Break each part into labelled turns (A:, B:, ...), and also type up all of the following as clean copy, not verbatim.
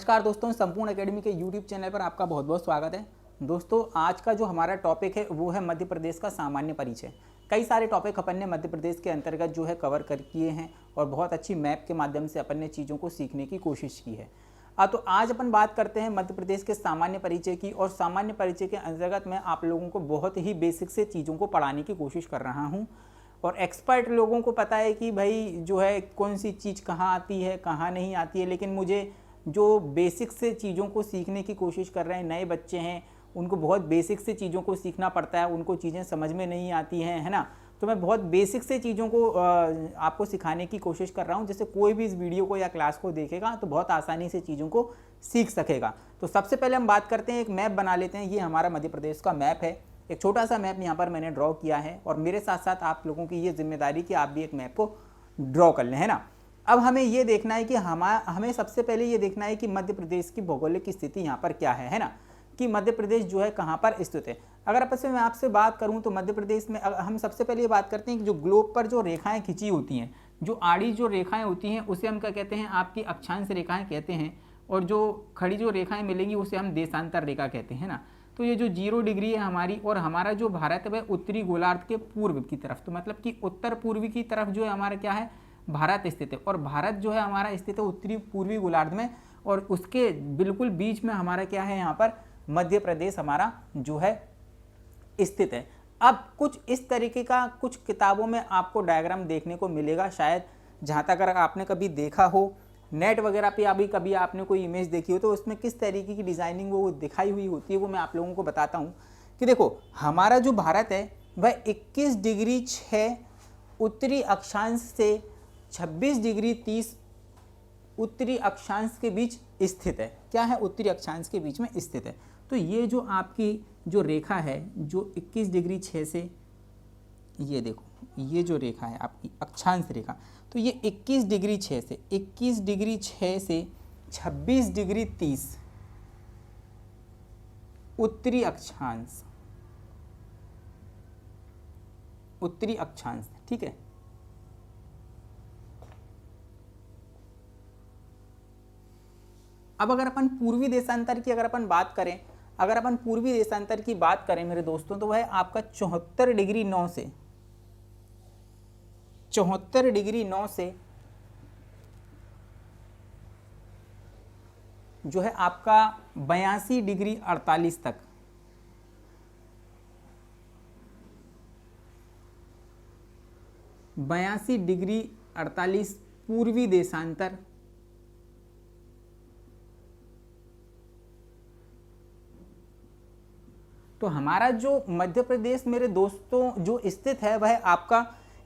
A: नमस्कार दोस्तों, संपूर्ण एकेडमी के यूट्यूब चैनल पर आपका बहुत बहुत स्वागत है। दोस्तों, आज का जो हमारा टॉपिक है वो है मध्य प्रदेश का सामान्य परिचय। कई सारे टॉपिक अपन ने मध्य प्रदेश के अंतर्गत जो है कवर कर किए हैं और बहुत अच्छी मैप के माध्यम से अपन ने चीज़ों को सीखने की कोशिश की है। तो आज अपन बात करते हैं मध्य प्रदेश के सामान्य परिचय की। और सामान्य परिचय के अंतर्गत मैं आप लोगों को बहुत ही बेसिक से चीज़ों को पढ़ाने की कोशिश कर रहा हूँ। और एक्सपर्ट लोगों को पता है कि भाई जो है कौन सी चीज़ कहाँ आती है कहाँ नहीं आती है, लेकिन मुझे जो बेसिक से चीज़ों को सीखने की कोशिश कर रहे हैं, नए बच्चे हैं, उनको बहुत बेसिक से चीज़ों को सीखना पड़ता है, उनको चीज़ें समझ में नहीं आती हैं, है ना। तो मैं बहुत बेसिक से चीज़ों को आपको सिखाने की कोशिश कर रहा हूँ, जैसे कोई भी इस वीडियो को या क्लास को देखेगा तो बहुत आसानी से चीज़ों को सीख सकेगा। तो सबसे पहले हम बात करते हैं, एक मैप बना लेते हैं। ये हमारा मध्य प्रदेश का मैप है। एक छोटा सा मैप यहाँ पर मैंने ड्रॉ किया है और मेरे साथ साथ आप लोगों की ये जिम्मेदारी कि आप भी एक मैप को ड्रॉ कर लें, है ना। अब हमें ये देखना है कि हमें सबसे पहले ये देखना है कि मध्य प्रदेश की भौगोलिक स्थिति यहाँ पर क्या है ना, कि मध्य प्रदेश जो है कहाँ पर स्थित है। अगर मैं आपसे बात करूँ तो मध्य प्रदेश में हम सबसे पहले ये बात करते हैं कि जो ग्लोब पर जो रेखाएं खींची होती हैं, जो आड़ी जो रेखाएं होती हैं उसे हम क्या कहते हैं, आपकी अक्षांश रेखाएं कहते हैं। और जो खड़ी जो रेखाएं मिलेंगी उसे हम देशांतर रेखा कहते हैं ना। तो ये जो 0 डिग्री है हमारी, और हमारा जो भारत है वह उत्तरी गोलार्ध के पूर्व की तरफ, तो मतलब कि उत्तर पूर्वी की तरफ जो है हमारा क्या है, भारत स्थित है। और भारत जो है हमारा स्थित है उत्तरी पूर्वी गोलार्ध में, और उसके बिल्कुल बीच में हमारा क्या है, यहाँ पर मध्य प्रदेश हमारा जो है स्थित है। अब कुछ इस तरीके का कुछ किताबों में आपको डायग्राम देखने को मिलेगा, शायद जहाँ तक अगर आपने कभी देखा हो नेट वगैरह पे, अभी कभी आपने कोई इमेज देखी हो तो उसमें किस तरीके की डिज़ाइनिंग वो दिखाई हुई होती है, वो मैं आप लोगों को बताता हूँ। कि देखो, हमारा जो भारत है वह 21 डिग्री 6 उत्तरी अक्षांश से 26 डिग्री 30 उत्तरी अक्षांश के बीच स्थित है। क्या है, उत्तरी अक्षांश के बीच में स्थित है। तो ये जो आपकी जो रेखा है जो 21 डिग्री 6 से, ये देखो ये जो रेखा है आपकी अक्षांश रेखा, तो ये 21 डिग्री 6 से 21 डिग्री 6 से 26 डिग्री 30 उत्तरी अक्षांश, उत्तरी अक्षांश, ठीक है। अब अगर अपन पूर्वी देशांतर की बात करें, पूर्वी देशांतर की बात करें मेरे दोस्तों, तो वह आपका 74 डिग्री 9 से 74 डिग्री 9 से जो है आपका 82 डिग्री 48 तक, 82 डिग्री 48 पूर्वी देशांतर। तो हमारा जो मध्य प्रदेश मेरे दोस्तों जो स्थित है वह आपका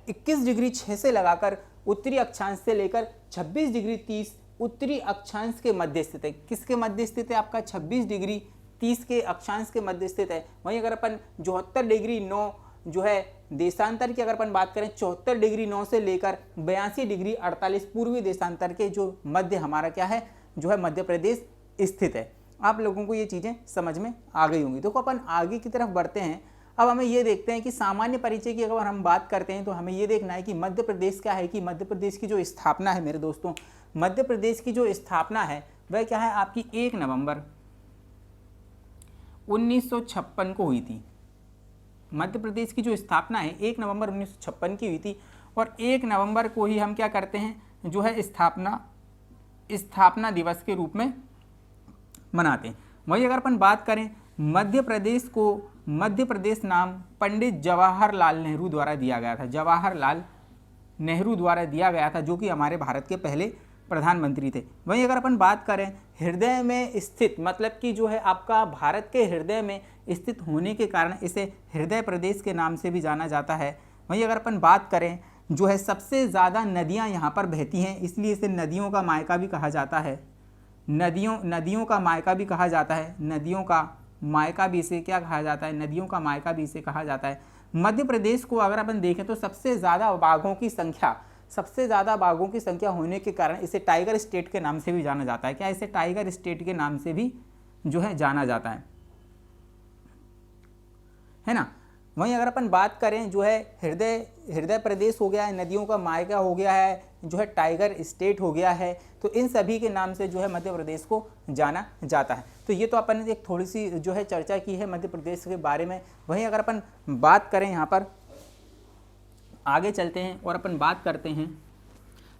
A: 21 डिग्री 6 से लगाकर उत्तरी अक्षांश से लेकर 26 डिग्री 30 उत्तरी अक्षांश के मध्य स्थित है। किसके मध्य स्थित है, आपका 26 डिग्री 30 के अक्षांश के मध्य स्थित है। वहीं अगर अपन 74 डिग्री 9 जो है देशांतर की अगर अपन बात करें, 74 डिग्री 9 से लेकर 82 डिग्री 48 पूर्वी देशांतर के जो मध्य हमारा क्या है, जो है मध्य प्रदेश स्थित है। आप लोगों को ये चीज़ें समझ में आ गई होंगी। तो अपन आगे की तरफ बढ़ते हैं। अब हमें ये देखते हैं कि सामान्य परिचय की अगर हम बात करते हैं तो हमें ये देखना है कि मध्य प्रदेश क्या है, कि मध्य प्रदेश की जो स्थापना है मेरे दोस्तों, मध्य प्रदेश की जो स्थापना है वह क्या है, आपकी 1 नवंबर 1956 को हुई थी। मध्य प्रदेश की जो स्थापना है 1 नवंबर 1956 की हुई थी। और 1 नवंबर को ही हम क्या करते हैं, जो है स्थापना दिवस के रूप में मनाते हैं। वही अगर अपन बात करें, मध्य प्रदेश को मध्य प्रदेश नाम पंडित जवाहरलाल नेहरू द्वारा दिया गया था। जवाहरलाल नेहरू द्वारा दिया गया था, जो कि हमारे भारत के पहले प्रधानमंत्री थे। वहीं अगर अपन बात करें हृदय में स्थित, मतलब कि जो है आपका भारत के हृदय में स्थित होने के कारण इसे हृदय प्रदेश के नाम से भी जाना जाता है। वहीं अगर अपन बात करें, जो है सबसे ज़्यादा नदियाँ यहाँ पर बहती हैं, इसलिए इसे नदियों का मायका भी कहा जाता है। नदियों का मायका भी कहा जाता है। नदियों का मायका भी इसे क्या कहा जाता है, नदियों का मायका भी इसे कहा जाता है। मध्य प्रदेश को अगर अपन देखें तो सबसे ज़्यादा बाघों की संख्या होने के कारण इसे टाइगर स्टेट के नाम से भी जाना जाता है। क्या, इसे टाइगर स्टेट के नाम से भी जो है जाना जाता है ना। वहीं अगर अपन बात करें जो है हृदय प्रदेश हो गया है, नदियों का मायका हो गया है, जो है टाइगर स्टेट हो गया है, तो इन सभी के नाम से जो है मध्य प्रदेश को जाना जाता है। तो ये तो अपन ने एक थोड़ी सी जो है चर्चा की है मध्य प्रदेश के बारे में। वहीं अगर अपन बात करें यहाँ पर आगे चलते हैं और अपन बात करते हैं,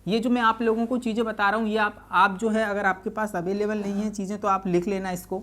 A: ये जो मैं आप लोगों को चीज़ें बता रहा हूँ ये आप जो है अगर आपके पास अवेलेबल नहीं है चीज़ें तो आप लिख लेना इसको,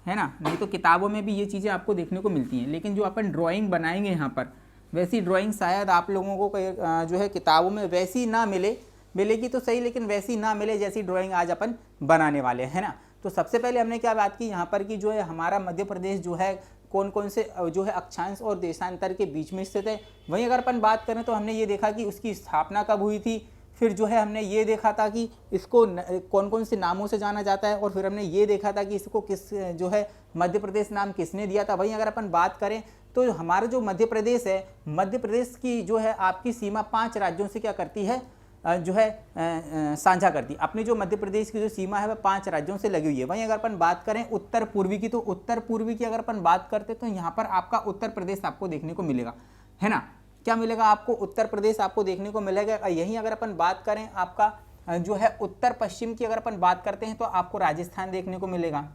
A: है ना, नहीं तो किताबों में भी ये चीज़ें आपको देखने को मिलती हैं। लेकिन जो अपन ड्राइंग बनाएंगे यहाँ पर वैसी ड्राइंग शायद आप लोगों को जो है किताबों में वैसी ना मिलेगी तो सही, लेकिन वैसी ना मिले जैसी ड्राइंग आज अपन बनाने वाले हैं ना। तो सबसे पहले हमने क्या बात की यहाँ पर कि जो है हमारा मध्य प्रदेश जो है कौन कौन से जो है अक्षांश और देशांतर के बीच में स्थित है। वहीं अगर अपन बात करें तो हमने ये देखा कि उसकी स्थापना कब हुई थी, फिर जो है हमने ये देखा था कि इसको कौन कौन से नामों से जाना जाता है, और फिर हमने ये देखा था कि इसको किस जो है मध्य प्रदेश नाम किसने दिया था। वहीं अगर अपन बात करें तो हमारा जो मध्य प्रदेश है, मध्य प्रदेश की जो है आपकी सीमा 5 राज्यों से क्या करती है जो है साझा करती है। अपनी जो मध्य प्रदेश की जो सीमा है वह 5 राज्यों से लगी हुई है। वहीं अगर अपन बात करें उत्तर पूर्वी की, तो उत्तर पूर्वी की अगर अपन बात करते तो यहाँ पर आपका उत्तर प्रदेश आपको देखने को मिलेगा, है ना। क्या मिलेगा आपको? उत्तर प्रदेश आपको देखने को मिलेगा। यहीं अगर अपन बात करें आपका जो है उत्तर पश्चिम की अगर अपन बात करते हैं तो आपको राजस्थान देखने को मिलेगा,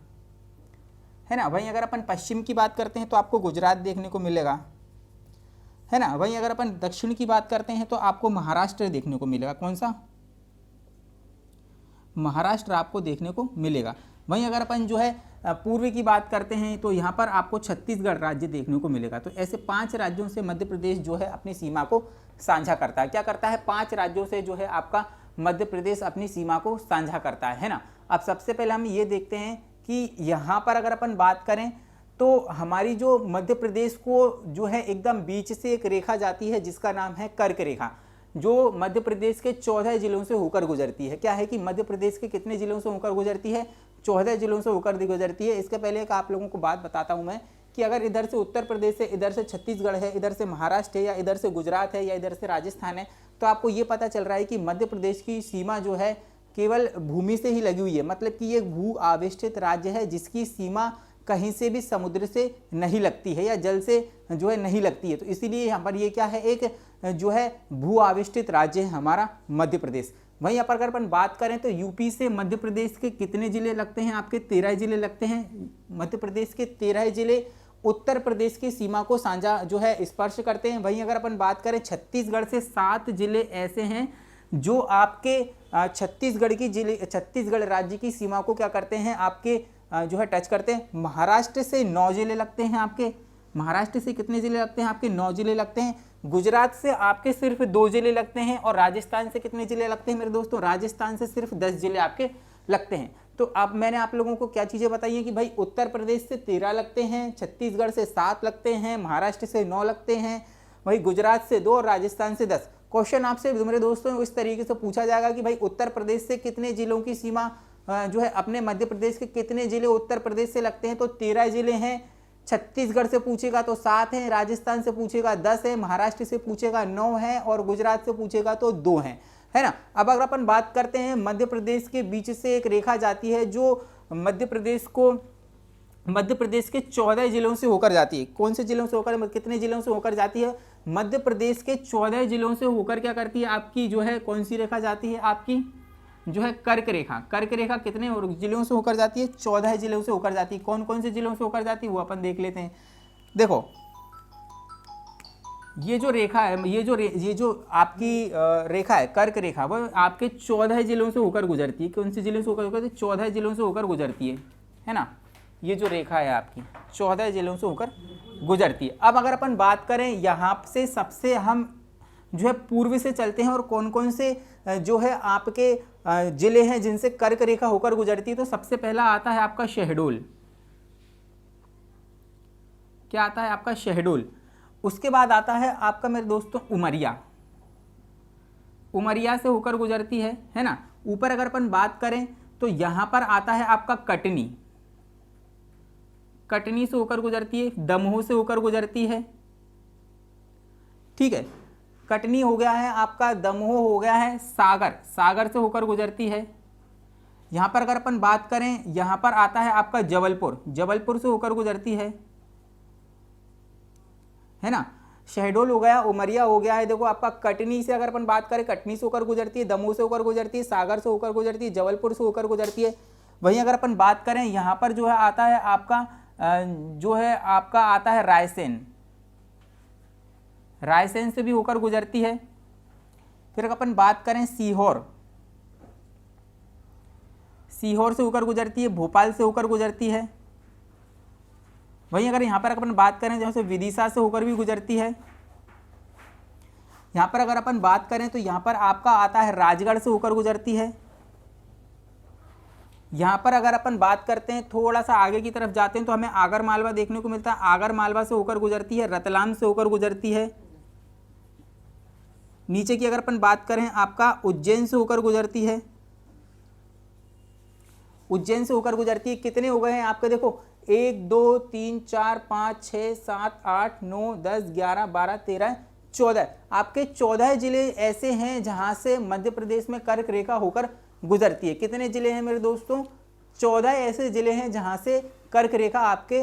A: है ना। वहीं अगर अपन पश्चिम की बात करते हैं तो आपको गुजरात देखने को मिलेगा, है ना। वहीं अगर अपन दक्षिण की बात करते हैं तो आपको महाराष्ट्र देखने को मिलेगा। कौन सा? महाराष्ट्र आपको देखने को मिलेगा। वहीं अगर अपन जो है पूर्व की बात करते हैं तो यहाँ पर आपको छत्तीसगढ़ राज्य देखने को मिलेगा। तो ऐसे 5 राज्यों से मध्य प्रदेश जो है अपनी सीमा को साझा करता है। क्या करता है? 5 राज्यों से जो है आपका मध्य प्रदेश अपनी सीमा को साझा करता है ना। अब सबसे पहले हम ये देखते हैं कि यहाँ पर अगर अपन बात करें तो हमारी जो मध्य प्रदेश को जो है एकदम बीच से एक रेखा जाती है जिसका नाम है कर्क रेखा, जो मध्य प्रदेश के 14 जिलों से होकर गुजरती है। क्या है कि मध्य प्रदेश के कितने जिलों से होकर गुजरती है? 14 जिलों से होकर गुजरती है। इसके पहले एक आप लोगों को बात बताता हूं मैं कि अगर इधर से उत्तर प्रदेश है, इधर से छत्तीसगढ़ है, इधर से महाराष्ट्र है, या इधर से गुजरात है, या इधर से राजस्थान है, तो आपको ये पता चल रहा है कि मध्य प्रदेश की सीमा जो है केवल भूमि से ही लगी हुई है। मतलब कि ये भू आविष्टित राज्य है जिसकी सीमा कहीं से भी समुद्र से नहीं लगती है या जल से जो है नहीं लगती है। तो इसीलिए यहाँ पर ये क्या है, एक जो है भू आविष्टित राज्य है हमारा मध्य प्रदेश। वहीं यहाँ पर अगर अपन बात करें तो यूपी से मध्य प्रदेश के कितने जिले लगते हैं? आपके 13 जिले लगते हैं। मध्य प्रदेश के 13 जिले उत्तर प्रदेश की सीमा को साझा जो है स्पर्श करते हैं। वहीं अगर अपन बात करें छत्तीसगढ़ से 7 जिले ऐसे हैं जो आपके छत्तीसगढ़ राज्य की सीमा को क्या करते हैं, आपके जो है टच करते हैं। महाराष्ट्र से 9 जिले लगते हैं आपके। महाराष्ट्र से कितने जिले लगते हैं? आपके 9 जिले लगते हैं। गुजरात से आपके सिर्फ 2 जिले लगते हैं। और राजस्थान से कितने जिले लगते हैं मेरे दोस्तों? राजस्थान से सिर्फ 10 जिले आपके लगते हैं। तो अब मैंने आप लोगों को क्या चीज़ें बताई हैं कि भाई उत्तर प्रदेश से 13 लगते हैं, छत्तीसगढ़ से 7 लगते हैं, महाराष्ट्र से 9 लगते हैं, वही गुजरात से 2 और राजस्थान से 10। क्वेश्चन आपसे मेरे दोस्तों इस तरीके से पूछा जाएगा कि भाई उत्तर प्रदेश से कितने जिलों की सीमा जो है अपने मध्य प्रदेश के कितने जिले उत्तर प्रदेश से लगते हैं? तो 13 जिले हैं। छत्तीसगढ़ से पूछेगा तो 7 हैं, राजस्थान से पूछेगा 10 है, महाराष्ट्र से पूछेगा 9 है, और गुजरात से पूछेगा तो 2 हैं, है ना। अब अगर अपन बात करते हैं मध्य प्रदेश के बीच से एक रेखा जाती है जो मध्य प्रदेश के 14 जिलों से होकर जाती है। कौन से जिलों से होकर, कितने जिलों से होकर जाती है? मध्य प्रदेश के 14 जिलों से होकर क्या करती है आपकी जो है कौन सी रेखा जाती है? आपकी जो है कर्क रेखा। कर्क रेखा कितने जिलों से होकर जाती है? 14 जिलों से होकर जाती है। कौन कौन से जिलों से होकर जाती है वो अपन देख लेते हैं। देखो ये जो रेखा है, ये जो आपकी रेखा है कर्क रेखा, वो आपके 14 जिलों से होकर गुजरती है। कौन से जिलों से होकर गुजरती है? 14 जिलों से होकर गुजरती है ना। ये जो रेखा है आपकी 14 जिलों से होकर गुजरती है। अब अगर अपन बात करें यहाँ से सबसे हम जो है पूर्व से चलते हैं और कौन कौन से जो है आपके जिले हैं जिनसे कर्क रेखा होकर गुजरती है, तो सबसे पहला आता है आपका शहडोल। क्या आता है आपका? शहडोल। उसके बाद आता है आपका मेरे दोस्तों उमरिया। उमरिया से होकर गुजरती है ना। ऊपर अगर अपन बात करें तो यहां पर आता है आपका कटनी। कटनी से होकर गुजरती है। दमोह से होकर गुजरती है, ठीक है। कटनी हो गया है आपका, दमोह हो गया है, सागर से होकर गुजरती है। यहां पर अगर अपन बात करें, यहां पर आता है आपका जबलपुर से होकर गुजरती है। है ना। शहडोल हो गया, उमरिया हो गया है, देखो आपका कटनी से अगर अपन बात करें, कटनी से होकर गुजरती है, दमोह से होकर गुजरती है, सागर से होकर गुजरती है, जबलपुर से होकर गुजरती है। वहीं अगर अपन बात करें यहाँ पर जो है आता है आपका जो है आपका आता है रायसेन, रायसेन से भी होकर गुजरती है। फिर अगर अपन बात करें सीहोर, सीहोर से होकर गुजरती है, भोपाल से होकर गुजरती है। वहीं अगर यहाँ पर अपन बात करें जैसे विदिशा से होकर भी गुजरती है। यहाँ पर अगर अपन बात करें तो यहाँ पर आपका आता है राजगढ़ से होकर गुजरती है। यहाँ पर अगर अपन बात करते हैं थोड़ा सा आगे की तरफ जाते हैं तो हमें आगर मालवा देखने को मिलता है, आगर मालवा से होकर गुजरती है, रतलाम से होकर गुजरती है। नीचे की अगर अपन बात करें आपका उज्जैन से होकर गुजरती है, उज्जैन से होकर गुजरती है। कितने हो गए हैं आपके, देखो 1 2 3 4 5 6 7 8 9 10 11 12 13 14, आपके 14 जिले ऐसे हैं जहां से मध्य प्रदेश में कर्क रेखा होकर गुजरती है। कितने जिले हैं मेरे दोस्तों, 14 ऐसे जिले हैं जहां से कर्क रेखा आपके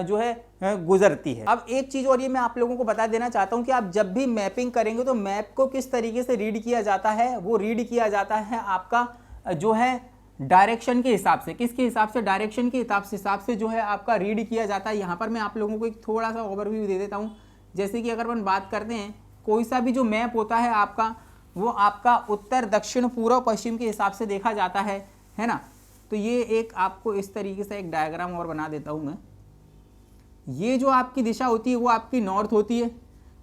A: जो है गुजरती है। अब एक चीज और ये मैं आप लोगों को बता देना चाहता हूं कि आप जब भी मैपिंग करेंगे तो मैप को किस तरीके से रीड किया जाता है, वो रीड किया जाता है आपका जो है डायरेक्शन के हिसाब से। किसके हिसाब से, डायरेक्शन के हिसाब से जो है आपका रीड किया जाता है। यहाँ पर मैं आप लोगों को एक थोड़ा सा ओवरव्यू दे देता हूँ। जैसे कि अगर अपन बात करते हैं कोई सा भी जो मैप होता है आपका, वो आपका उत्तर दक्षिण पूर्व पश्चिम के हिसाब से देखा जाता है ना। तो ये एक आपको इस तरीके से एक डायग्राम और बना देता हूँ मैं। ये जो आपकी दिशा होती है वो आपकी नॉर्थ होती है,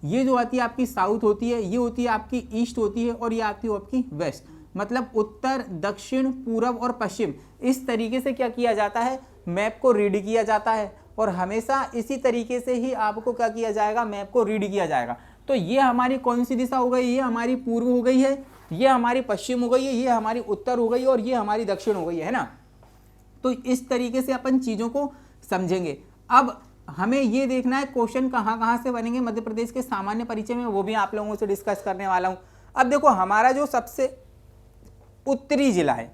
A: ये जो आती है आपकी साउथ होती है, ये होती है आपकी ईस्ट होती है, और ये आती है आपकी वेस्ट। मतलब उत्तर दक्षिण पूर्व और पश्चिम, इस तरीके से क्या किया जाता है, मैप को रीड किया जाता है। और हमेशा इसी तरीके से ही आपको क्या किया जाएगा, मैप को रीड किया जाएगा। तो ये हमारी कौन सी दिशा हो गई, ये हमारी पूर्व हो गई है, ये हमारी पश्चिम हो गई है, ये हमारी उत्तर हो गई है, और ये हमारी दक्षिण हो गई है ना। तो इस तरीके से अपन चीज़ों को समझेंगे। अब हमें ये देखना है क्वेश्चन कहाँ कहाँ से बनेंगे मध्य प्रदेश के सामान्य परिचय में, वो भी आप लोगों से डिस्कस करने वाला हूँ। अब देखो हमारा जो सबसे उत्तरी जिला है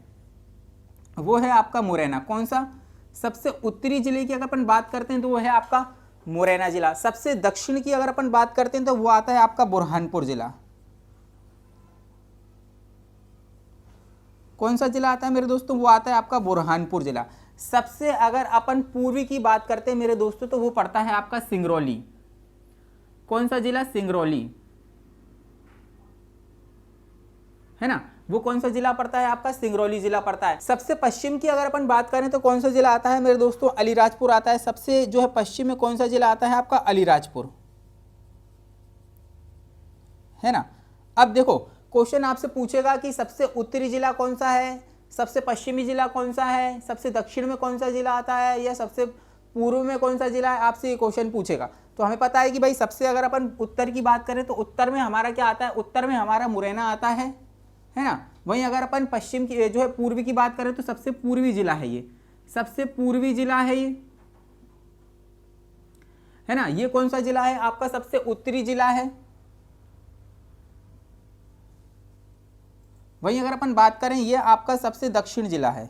A: वो है आपका मुरैना। कौन सा, सबसे उत्तरी जिले की अगर अपन बात करते हैं तो वो है आपका मुरैना जिला। सबसे दक्षिण की अगर अपन बात करते हैं तो वो आता है आपका बुरहानपुर जिला। कौन सा जिला आता है मेरे दोस्तों, वो आता है आपका बुरहानपुर जिला। सबसे अगर अपन पूर्वी की बात करते हैं मेरे दोस्तों तो वो पड़ता है आपका सिंगरौली। कौन सा जिला, सिंगरौली, है ना। वो कौन सा जिला पड़ता है आपका, सिंगरौली जिला पड़ता है। सबसे पश्चिम की अगर अपन बात करें तो कौन सा जिला आता है मेरे दोस्तों, अलीराजपुर आता है। सबसे जो है पश्चिम में कौन सा जिला आता है आपका, अलीराजपुर, है ना। अब देखो क्वेश्चन आपसे पूछेगा कि सबसे उत्तरी जिला कौन सा है, सबसे पश्चिमी जिला कौन सा है, सबसे दक्षिण में कौन सा जिला आता है, या सबसे पूर्व में कौन सा जिला है, आपसे ये क्वेश्चन पूछेगा। तो हमें पता है कि भाई सबसे अगर अपन उत्तर की बात करें तो उत्तर में हमारा क्या आता है, उत्तर में हमारा मुरैना आता है ना। वहीं अगर अपन पश्चिम की जो है पूर्वी की बात करें तो सबसे पूर्वी जिला है ये, सबसे पूर्वी जिला है ये, है ना। ये कौन सा जिला है आपका, सबसे उत्तरी जिला है। वहीं अगर अपन बात करें ये आपका सबसे दक्षिण जिला है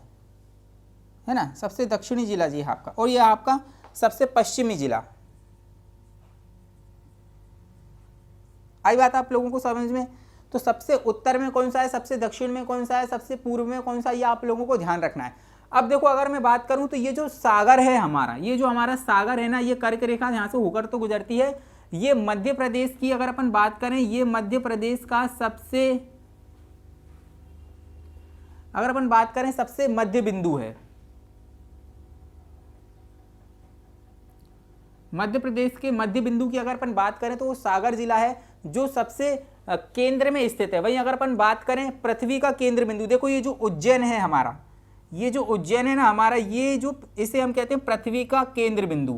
A: ना, सबसे दक्षिणी जिला जी आपका। और ये आपका सबसे पश्चिमी जिला। आई बात आप लोगों को समझ में। तो सबसे उत्तर में कौन सा है, सबसे दक्षिण में कौन सा है, सबसे पूर्व में कौन सा, ये आप लोगों को ध्यान रखना है। अब देखो अगर मैं बात करूं तो ये जो सागर है हमारा, ये जो हमारा सागर है ना, ये कर्क रेखा यहाँ से होकर तो गुजरती है। ये मध्य प्रदेश की अगर अपन बात करें, ये मध्य प्रदेश का सबसे, अगर अपन बात करें सबसे मध्य बिंदु है। मध्य प्रदेश के मध्य बिंदु की अगर अपन बात करें तो वो सागर जिला है जो सबसे केंद्र में स्थित है। वहीं अगर अपन बात करें पृथ्वी का केंद्र बिंदु, देखो ये जो उज्जैन है हमारा, ये जो उज्जैन है ना हमारा, ये जो इसे हम कहते हैं पृथ्वी का केंद्र बिंदु,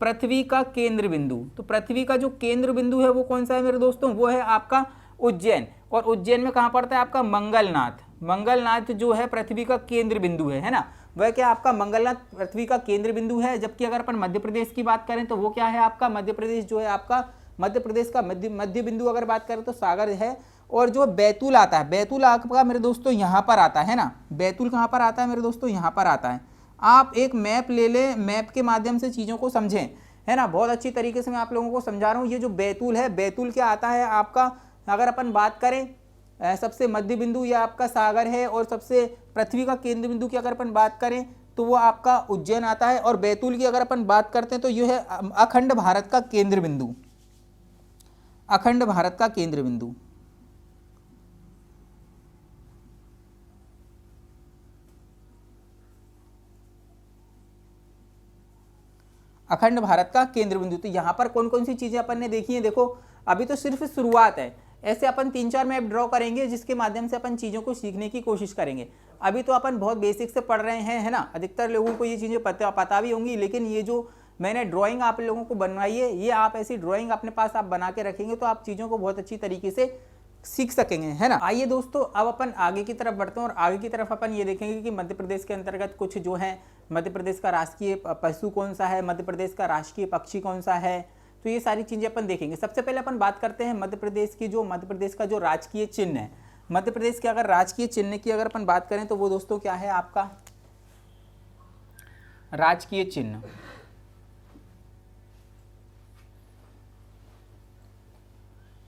A: पृथ्वी का केंद्र बिंदु। तो पृथ्वी का जो केंद्र बिंदु है वो कौन सा है मेरे दोस्तों, वो है आपका उज्जैन। और उज्जैन में कहाँ पड़ता है आपका, मंगलनाथ। मंगलनाथ जो है पृथ्वी का केंद्र बिंदु है ना। वह क्या आपका मंगलनाथ पृथ्वी का केंद्र बिंदु है। जबकि अगर अपन मध्य प्रदेश की बात करें तो वो क्या है आपका, मध्य प्रदेश जो है आपका, मध्य प्रदेश का मध्य बिंदु अगर बात करें तो सागर है। और जो बैतूल आता है, बैतूल आपका मेरे दोस्तों यहाँ पर आता है ना। बैतूल कहाँ पर आता है मेरे दोस्तों, यहाँ पर आता है। आप एक मैप ले लें, मैप के माध्यम से चीज़ों को समझें। है ना। बहुत अच्छी तरीके से मैं आप लोगों को समझा रहा हूँ। ये जो बैतूल है, बैतूल क्या आता है आपका, अगर अपन बात करें सबसे मध्य बिंदु या आपका सागर है, और सबसे पृथ्वी का केंद्र बिंदु की अगर अपन बात करें तो वो आपका उज्जैन आता है। और बैतूल की अगर अपन बात करते हैं तो ये है अखंड भारत का केंद्र बिंदु, अखंड भारत का केंद्र बिंदु। अखंड भारत का केंद्र बिंदु। तो यहाँ पर कौन कौन सी चीजें अपन ने देखी हैं, देखो अभी तो सिर्फ शुरुआत है। ऐसे अपन 3-4 मैप ड्रॉ करेंगे जिसके माध्यम से अपन चीज़ों को सीखने की कोशिश करेंगे। अभी तो अपन बहुत बेसिक से पढ़ रहे हैं, है ना। अधिकतर लोगों को ये चीज़ें पता भी होंगी, लेकिन ये जो मैंने ड्राइंग आप लोगों को बनवाई है, ये आप ऐसी ड्राइंग अपने पास आप बना के रखेंगे तो आप चीज़ों को बहुत अच्छी तरीके से सीख सकेंगे, है ना। आइए दोस्तों, अब अपन आगे की तरफ बढ़ते हैं और आगे की तरफ अपन ये देखेंगे कि मध्य प्रदेश के अंतर्गत कुछ जो है, मध्य प्रदेश का राष्ट्रीय पशु कौन सा है, मध्य प्रदेश का राष्ट्रीय पक्षी कौन सा है, तो ये सारी चीज़ें अपन देखेंगे। सबसे पहले अपन बात करते हैं मध्य प्रदेश की, जो मध्य प्रदेश का जो राजकीय चिन्ह है। मध्य प्रदेश के अगर राजकीय चिन्ह की अगर अपन बात करें तो वो दोस्तों क्या है आपका राजकीय चिन्ह।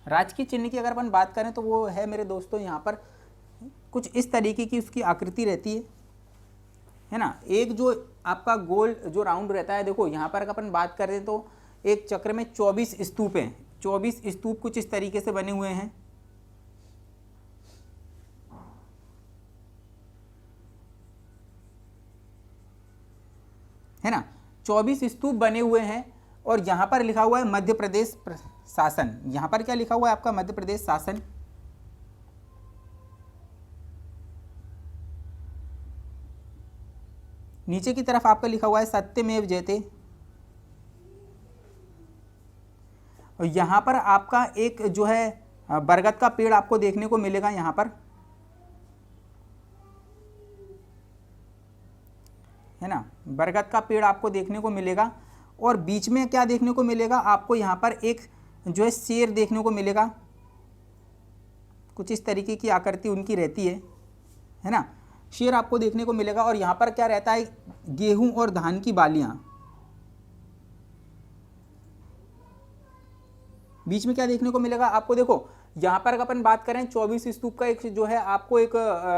A: राजकीय चिन्ह की अगर अपन बात करें तो वो है मेरे दोस्तों, यहाँ पर कुछ इस तरीके की उसकी आकृति रहती है ना। एक जो आपका गोल जो राउंड रहता है, देखो यहाँ पर अगर अपन बात करें तो एक चक्र में 24 स्तूप हैं। 24 स्तूप कुछ इस तरीके से बने हुए हैं, है ना। 24 स्तूप बने हुए हैं और यहां पर लिखा हुआ है मध्य प्रदेश शासन। यहां पर क्या लिखा हुआ है आपका मध्य प्रदेश शासन। नीचे की तरफ आपका लिखा हुआ है सत्यमेव जयते। और यहाँ पर आपका एक जो है बरगद का पेड़ आपको देखने को मिलेगा यहाँ पर, है ना। बरगद का पेड़ आपको देखने को मिलेगा और बीच में क्या देखने को मिलेगा आपको, यहाँ पर एक जो है शेर देखने को मिलेगा। कुछ इस तरीके की आकृति उनकी रहती है ना। शेर आपको देखने को मिलेगा और यहाँ पर क्या रहता है, गेहूं और धान की बालियां। बीच में क्या देखने को मिलेगा आपको, देखो यहाँ पर अगर अपन बात करें 24 स्तूप का एक जो है आपको एक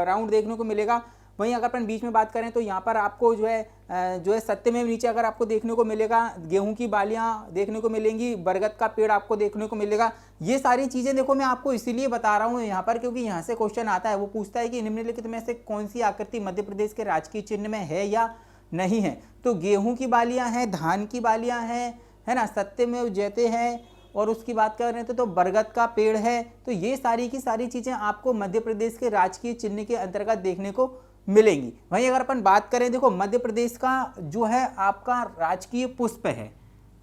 A: राउंड देखने को मिलेगा। वहीं अगर अपन बीच में बात करें तो यहाँ पर आपको जो है सत्यमेव नीचे अगर आपको देखने को मिलेगा, गेहूं की बालियां देखने को मिलेंगी, बरगद का पेड़ आपको देखने को मिलेगा। ये सारी चीज़ें देखो मैं आपको इसीलिए बता रहा हूँ यहाँ पर, क्योंकि यहाँ से क्वेश्चन आता है, वो पूछता है कि निम्नलिखित में से कौन सी आकृति मध्य प्रदेश के राजकीय चिन्ह में है या नहीं है। तो गेहूँ की बालियाँ हैं, धान की बालियाँ हैं, है ना, सत्यमेव जयते हैं, और उसकी बात कर रहे थे तो बरगद का पेड़ है। तो ये सारी की सारी चीज़ें आपको मध्य प्रदेश के राजकीय चिन्ह के अंतर्गत देखने को मिलेंगी। वहीं अगर अपन बात करें, देखो मध्य प्रदेश का जो है आपका राजकीय पुष्प है,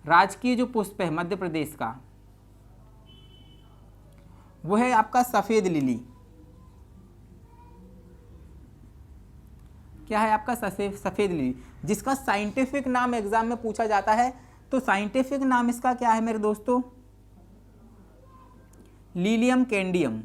A: राजकीय जो पुष्प है मध्य प्रदेश का वो है आपका सफेद लिली। क्या है आपका सफेद लिली, जिसका साइंटिफिक नाम एग्जाम में पूछा जाता है। तो साइंटिफिक नाम इसका क्या है मेरे दोस्तों, लीलियम कैंडियम।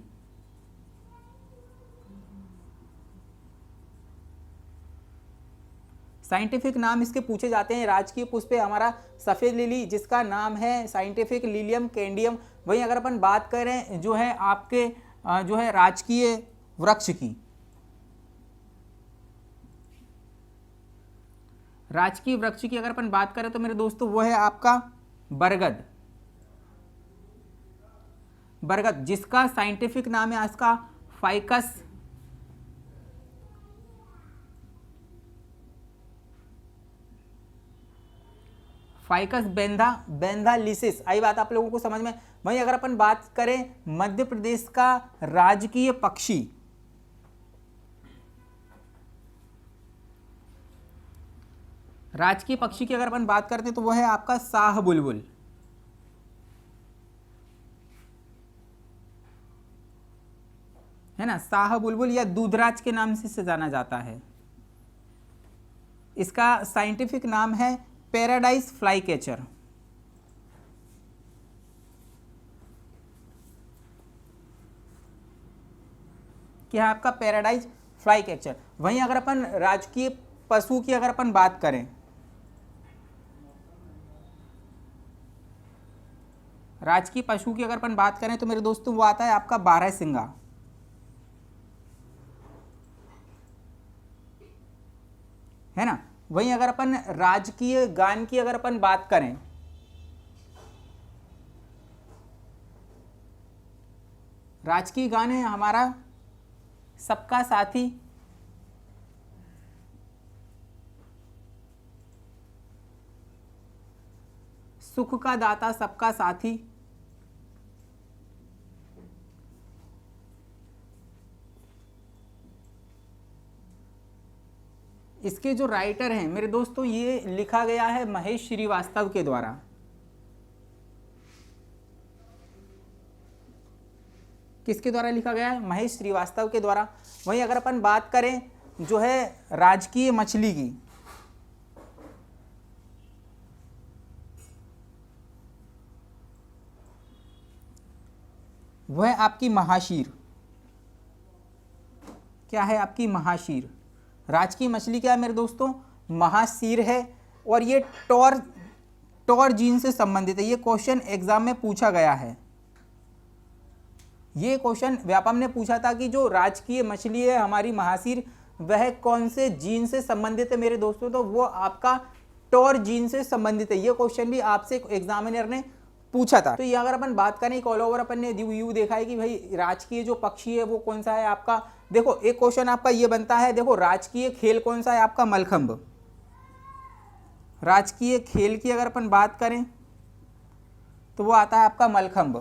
A: साइंटिफिक नाम इसके पूछे जाते हैं। राजकीय पुष्प है हमारा सफेद लिली, जिसका नाम है साइंटिफिक लीलियम कैंडियम। वहीं अगर अपन बात करें जो है आपके जो है राजकीय वृक्ष की, राजकीय वृक्ष की अगर अपन बात करें तो मेरे दोस्तों वो है आपका बरगद। बरगद जिसका साइंटिफिक नाम है इसका फाइकस फाइकस बेंथालिसिस। आई बात आप लोगों को समझ में। वहीं अगर अपन बात करें मध्य प्रदेश का राजकीय पक्षी, राजकीय पक्षी की अगर अपन बात करते हैं तो वह है आपका शाह बुलबुल, है ना। शाह बुलबुल या दूधराज के नाम से जाना जाता है। इसका साइंटिफिक नाम है पैराडाइज फ्लाई कैचर। क्या है आपका पैराडाइज फ्लाई कैचर। वहीं अगर अपन राजकीय पशु की अगर अपन बात करें, राजकीय पशु की अगर अपन बात करें तो मेरे दोस्तों वो आता है आपका बारहसिंगा, है ना। वहीं अगर अपन राजकीय गान की अगर अपन बात करें, राजकीय गान है हमारा सबका साथी, सुख का दाता सबका साथी, इसके जो राइटर हैं मेरे दोस्तों ये लिखा गया है महेश श्रीवास्तव के द्वारा। किसके द्वारा लिखा गया है? महेश श्रीवास्तव के द्वारा। वहीं अगर अपन बात करें जो है राजकीय मछली की, वह आपकी महाशीर, क्या है आपकी महाशीर। राजकीय मछली क्या है मेरे दोस्तों? महाशीर है। और ये टॉर जीन से संबंधित है। ये क्वेश्चन एग्जाम में पूछा गया है। ये क्वेश्चन व्यापम ने पूछा था कि जो राजकीय मछली है हमारी महाशीर वह कौन से जीन से संबंधित है मेरे दोस्तों, तो वो आपका टॉर जीन से संबंधित है। ये क्वेश्चन भी आपसे एग्जामिनर ने पूछा था। तो ये अगर अपन बात करें एक ऑल ओवर अपन ने यू देखा है कि भाई राजकीय जो पक्षी है वो कौन सा है आपका। देखो एक क्वेश्चन आपका ये बनता है, देखो राजकीय खेल कौन सा है आपका? मलखंभ। राजकीय खेल की अगर अपन बात करें तो वो आता है आपका मलखंभ,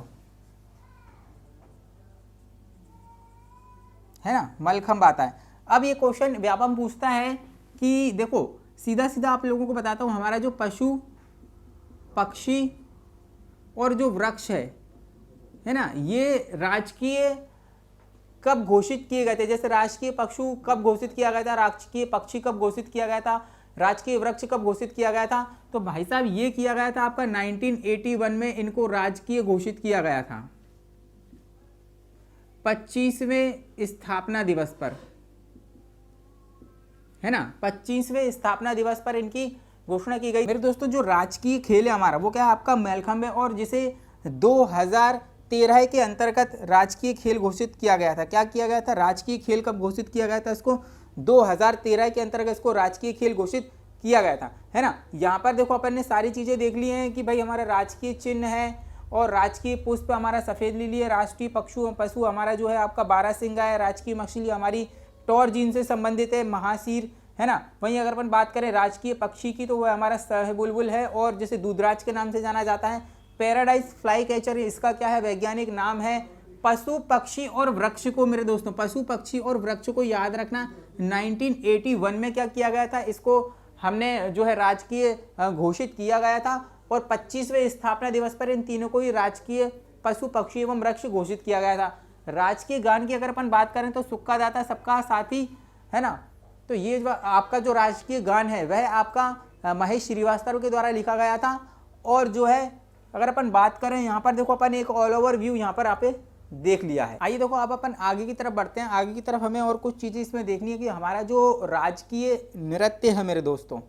A: है ना, मलखंभ आता है। अब ये क्वेश्चन व्यापम पूछता है कि देखो सीधा सीधा आप लोगों को बताता हूं, हमारा जो पशु पक्षी और जो वृक्ष है ना, ये राजकीय कब घोषित किए गए थे? जैसे राजकीय पशु कब घोषित किया गया था, राजकीय पक्षी कब घोषित किया गया था, राजकीय वृक्ष कब घोषित किया गया था? तो भाई साहब ये किया गया था आपका 1981 में इनको राजकीय घोषित किया गया था, 25वें स्थापना दिवस पर, है ना, 25वें स्थापना दिवस पर इनकी घोषणा की गई। मेरे दोस्तों जो राजकीय खेल है हमारा वो क्या है आपका? मलखंभ है। और जिसे 2013 के अंतर्गत राजकीय खेल घोषित किया गया था। क्या किया गया था? राजकीय खेल कब घोषित किया गया था? इसको 2013 के अंतर्गत इसको राजकीय खेल घोषित किया गया था, है ना। यहाँ पर देखो अपन ने सारी चीजें देख ली हैं कि भाई हमारा राजकीय चिन्ह है और राजकीय पुष्प हमारा सफेद लिली है, राष्ट्रीय पशु हमारा जो है आपका बारहसिंगा है, राजकीय मछली हमारी टॉर जीन से संबंधित है, महाशीर, है ना। वहीं अगर अपन बात करें राजकीय पक्षी की तो वह हमारा सहबुलबुल है और जिसे दूधराज के नाम से जाना जाता है। पैराडाइज फ्लाई कैचर इसका क्या है? वैज्ञानिक नाम है। पशु पक्षी और वृक्ष को मेरे दोस्तों, पशु पक्षी और वृक्ष को याद रखना, 1981 में क्या किया गया था? इसको हमने जो है राजकीय घोषित किया गया था और 25वें स्थापना दिवस पर इन तीनों को ही राजकीय पशु पक्षी एवं वृक्ष घोषित किया गया था। राजकीय गान की अगर अपन बात करें तो सुख का दाता सबका साथी, है ना। तो ये आपका जो राजकीय गान है वह आपका महेश श्रीवास्तव के द्वारा लिखा गया था। और जो है अगर अपन बात करें यहाँ पर देखो अपन एक ऑल ओवर व्यू यहाँ पर आप देख लिया है। आइए देखो अब अपन आगे की तरफ बढ़ते हैं। आगे की तरफ हमें और कुछ चीज़ें इसमें देखनी है कि हमारा जो राजकीय नृत्य है मेरे दोस्तों,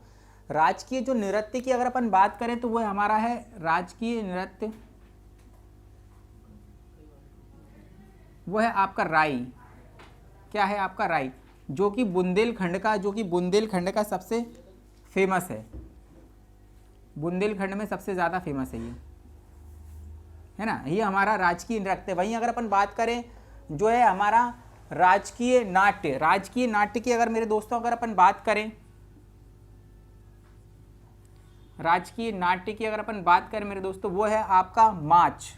A: राजकीय जो नृत्य की अगर अपन बात करें तो वह हमारा है राजकीय नृत्य, वह है आपका राई। क्या है आपका? राई, जो कि बुंदेलखंड का सबसे फेमस है, बुंदेलखंड में सबसे ज़्यादा फेमस है ये, है ना। ये हमारा राजकीय नृत्य। वहीं अगर अपन बात करें जो है हमारा राजकीय नाट्य की अगर मेरे दोस्तों अगर अपन बात करें, राजकीय नाट्य की अगर अपन बात करें मेरे दोस्तों वो है आपका माच,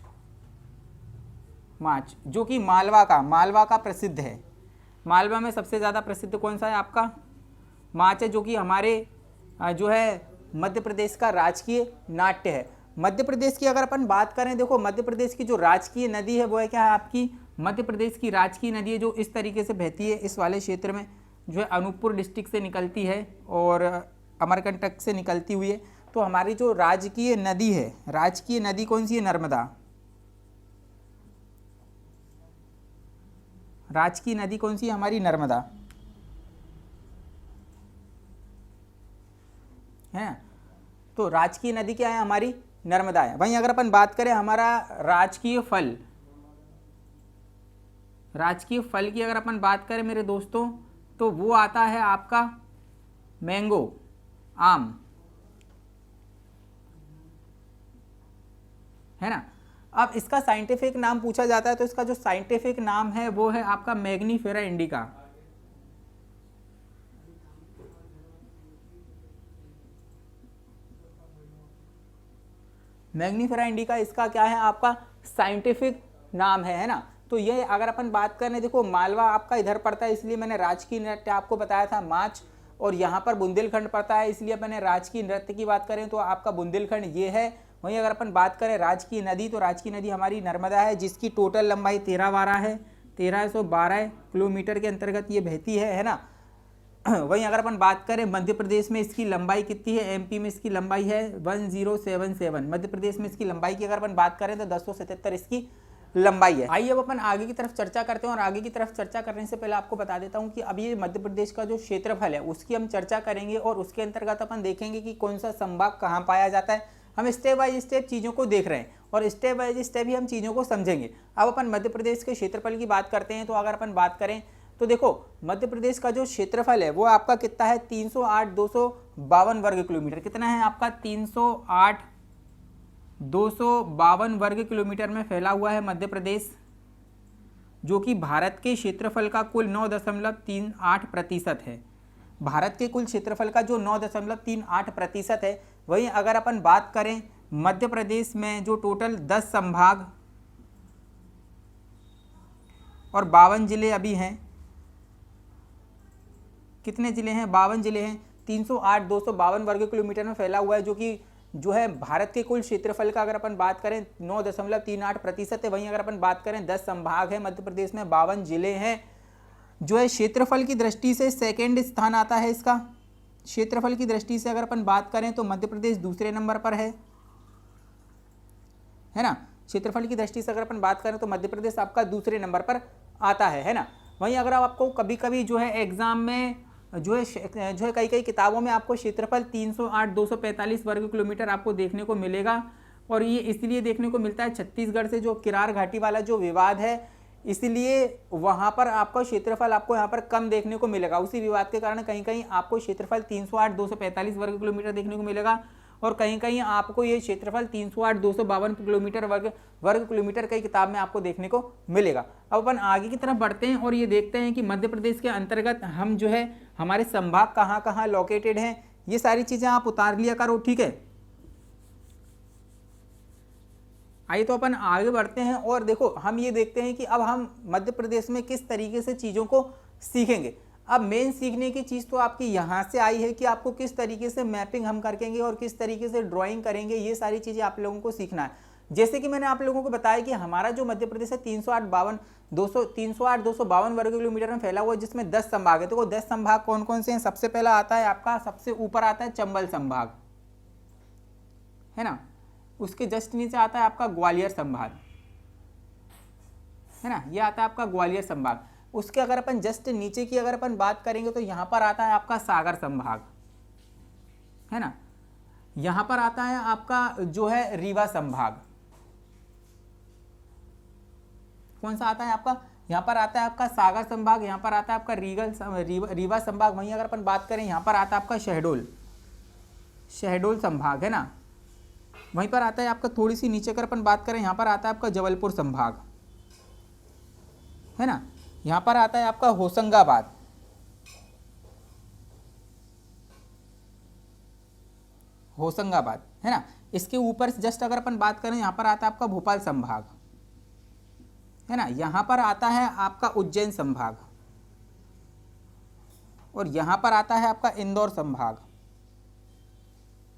A: जो कि मालवा का प्रसिद्ध है। मालवा में सबसे ज़्यादा प्रसिद्ध कौन सा है? आपका माच है, जो कि हमारे जो है मध्य प्रदेश का राजकीय नाट्य है। मध्य प्रदेश की अगर अपन बात करें, देखो मध्य प्रदेश की जो राजकीय नदी है वो है क्या है आपकी? मध्य प्रदेश की राजकीय नदी है जो इस तरीके से बहती है इस वाले क्षेत्र में, जो है अनूपपुर डिस्ट्रिक्ट से निकलती है और अमरकंटक से निकलती हुई है। तो हमारी जो राजकीय नदी है, राजकीय नदी कौन सी है? नर्मदा। राजकीय नदी कौन सी है हमारी? नर्मदा, है। तो राजकीय नदी क्या है हमारी? नर्मदा है। वहीं अगर अपन बात करें हमारा राजकीय फल की अगर अपन बात करें मेरे दोस्तों, तो वो आता है आपका मैंगो, आम, है ना। अब इसका साइंटिफिक नाम पूछा जाता है तो इसका जो साइंटिफिक नाम है वो है आपका मैग्नीफेरा इंडिका। मैग्नीफेरा इंडिका इसका क्या है, आपका साइंटिफिक नाम है ना। तो ये अगर अपन बात करें, देखो मालवा आपका इधर पड़ता है इसलिए मैंने राजकीय नृत्य आपको बताया था माच, और यहाँ पर बुंदेलखंड पड़ता है इसलिए मैंने राजकीय नृत्य की बात करें तो आपका बुंदेलखंड ये है। वहीं अगर अपन बात करें राजकीय नदी, तो राजकीय नदी हमारी नर्मदा है, जिसकी टोटल लंबाई 1312 है, 1312 किलोमीटर के अंतर्गत ये बहती है ना। वहीं अगर अपन बात करें मध्य प्रदेश में इसकी लंबाई कितनी है, एमपी में इसकी लंबाई है 1077, मध्य प्रदेश में इसकी लंबाई की अगर अपन बात करें तो 1077 इसकी लंबाई है। आइए अब अपन आगे की तरफ चर्चा करते हैं, और आगे की तरफ चर्चा करने से पहले आपको बता देता हूं कि अब ये मध्य प्रदेश का जो क्षेत्रफल है उसकी हम चर्चा करेंगे, और उसके अंतर्गत अपन देखेंगे कि कौन सा संभाग कहाँ पाया जाता है। हम स्टेप बाय स्टेप चीज़ों को देख रहे हैं और स्टेप बाय स्टेप ही हम चीज़ों को समझेंगे। अब अपन मध्य प्रदेश के क्षेत्रफल की बात करते हैं, तो अगर अपन बात करें तो देखो मध्य प्रदेश का जो क्षेत्रफल है वो आपका कितना है, 308,252 वर्ग किलोमीटर। कितना है आपका, 308,252 वर्ग किलोमीटर में फैला हुआ है मध्य प्रदेश, जो कि भारत के क्षेत्रफल का कुल 9.38% है। भारत के कुल क्षेत्रफल का जो 9.38% है। वहीं अगर अपन बात करें मध्य प्रदेश में जो टोटल 10 संभाग और 52 जिले अभी हैं, कितने जिले हैं, 52 जिले हैं, 308,252 वर्ग किलोमीटर में फैला हुआ है, जो है भारत के कुल क्षेत्रफल का अगर अपन बात करें 9.38% है। वहीं अगर अपन बात करें 10 संभाग है मध्य प्रदेश में, 52 जिले हैं, जो है क्षेत्रफल की दृष्टि से सेकेंड स्थान आता है इसका। क्षेत्रफल की दृष्टि से अगर अपन बात करें तो मध्य प्रदेश दूसरे नंबर पर है ना। क्षेत्रफल की दृष्टि से अगर अपन बात करें तो मध्य प्रदेश आपका दूसरे नंबर पर आता है ना। वहीं अगर आपको कभी कभी जो है एग्जाम में जो है कई किताबों में आपको क्षेत्रफल 308,245 वर्ग किलोमीटर आपको देखने को मिलेगा, और ये इसलिए देखने को मिलता है छत्तीसगढ़ से जो किरार घाटी वाला जो विवाद है, इसलिए वहाँ पर आपका क्षेत्रफल आपको यहाँ पर कम देखने को मिलेगा। उसी विवाद के कारण कहीं कहीं आपको क्षेत्रफल 308,245 वर्ग किलोमीटर देखने को मिलेगा, और कहीं कहीं आपको ये क्षेत्रफल 308,252 किलोमीटर वर्ग किलोमीटर कई किताब में आपको देखने को मिलेगा। अब अपन आगे की तरफ बढ़ते हैं और ये देखते हैं कि मध्य प्रदेश के अंतर्गत हम जो है हमारे संभाग कहाँ कहाँ लोकेटेड हैं। ये सारी चीज़ें आप उतार लिया करो, ठीक है। आइए तो अपन आगे बढ़ते हैं और देखो हम ये देखते हैं कि अब हम मध्य प्रदेश में किस तरीके से चीज़ों को सीखेंगे। अब मेन सीखने की चीज़ तो आपकी यहाँ से आई है कि आपको किस तरीके से मैपिंग हम करेंगे और किस तरीके से ड्राइंग करेंगे, ये सारी चीज़ें आप लोगों को सीखना है। जैसे कि मैंने आप लोगों को बताया कि हमारा जो मध्य प्रदेश है 308,252 वर्ग किलोमीटर में फैला हुआ है, जिसमें 10 संभाग है। तो 10 संभाग कौन कौन से हैं? सबसे पहला आता है आपका, सबसे ऊपर आता है चंबल संभाग, है ना। उसके जस्ट नीचे आता है आपका ग्वालियर संभाग, है ना, ये आता है आपका ग्वालियर संभाग। उसके अगर अपन जस्ट नीचे की अगर अपन बात करेंगे तो यहाँ पर आता है आपका सागर संभाग, है ना। यहाँ पर आता है आपका जो है रीवा संभाग। कौन सा आता है आपका? यहाँ पर आता है आपका सागर संभाग, यहाँ पर आता है आपका रीवा संभाग। वहीं अगर अपन बात करें यहाँ पर आता है आपका शहडोल संभाग, है ना। वहीं पर आता है आपका थोड़ी सी नीचे अगर अपन बात करें यहाँ पर आता है आपका जबलपुर संभाग, है ना। यहाँ पर आता है आपका होशंगाबाद, है ना। इसके ऊपर जस्ट अगर अपन बात करें यहाँ पर आता है आपका भोपाल संभाग, है ना। यहाँ पर आता है आपका उज्जैन संभाग, और यहाँ पर आता है आपका इंदौर संभाग।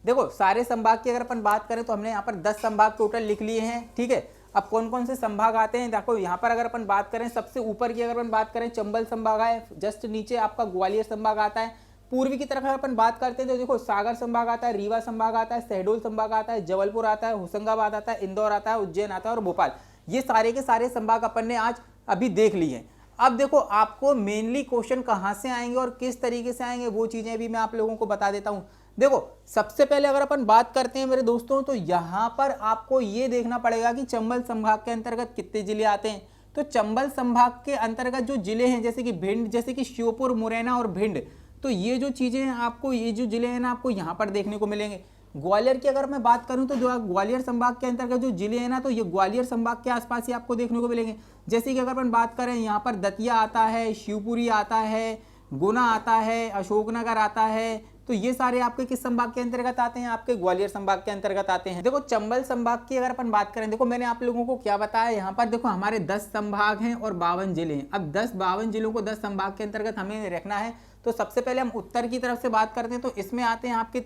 A: देखो सारे संभाग की अगर अपन बात करें तो हमने यहाँ पर 10 संभाग टोटल लिख लिए हैं, ठीक है। अब कौन कौन से संभाग आते हैं देखो, यहाँ पर अगर अपन बात करें सबसे ऊपर की अगर अपन बात करें चंबल संभाग है, जस्ट नीचे आपका ग्वालियर संभाग आता है। पूर्वी की तरफ अगर अपन बात करते हैं तो देखो सागर संभाग आता है, रीवा संभाग आता है, शहडोल संभाग आता है, जबलपुर आता है, होशंगाबाद आता है, इंदौर आता है, उज्जैन आता है और भोपाल। ये सारे के सारे संभाग अपन ने आज अभी देख लिए हैं। अब देखो आपको मेनली क्वेश्चन कहाँ से आएंगे और किस तरीके से आएंगे वो चीज़ें भी मैं आप लोगों को बता देता हूँ। देखो सबसे पहले अगर अपन बात करते हैं मेरे दोस्तों, तो यहाँ पर आपको ये देखना पड़ेगा कि चंबल संभाग के अंतर्गत कितने जिले आते हैं। तो चंबल संभाग के अंतर्गत जो जिले हैं जैसे कि भिंड, जैसे कि श्योपुर, मुरैना और भिंड, तो ये जो चीज़ें हैं आपको, ये जो जिले हैं ना आपको यहाँ पर देखने को मिलेंगे। ग्वालियर की अगर मैं बात करूं तो जो ग्वालियर संभाग के अंतर्गत जो जिले हैं ना, तो ये ग्वालियर संभाग के आसपास ही आपको देखने को मिलेंगे। जैसे कि अगर अपन बात करें, यहाँ पर दतिया आता है, शिवपुरी आता है, गुना आता है, अशोकनगर आता है, तो ये सारे आपके किस संभाग के अंतर्गत आते हैं, आपके ग्वालियर संभाग के अंतर्गत आते हैं। देखो चंबल संभाग की अगर अपन बात करें, देखो मैंने आप लोगों को क्या बताया, यहाँ पर देखो हमारे 10 संभाग हैं और 52 जिले हैं। अब 52 जिलों को 10 संभाग के अंतर्गत हमें रखना है। तो सबसे पहले हम उत्तर की तरफ से बात करते हैं, तो इसमें आते हैं आपके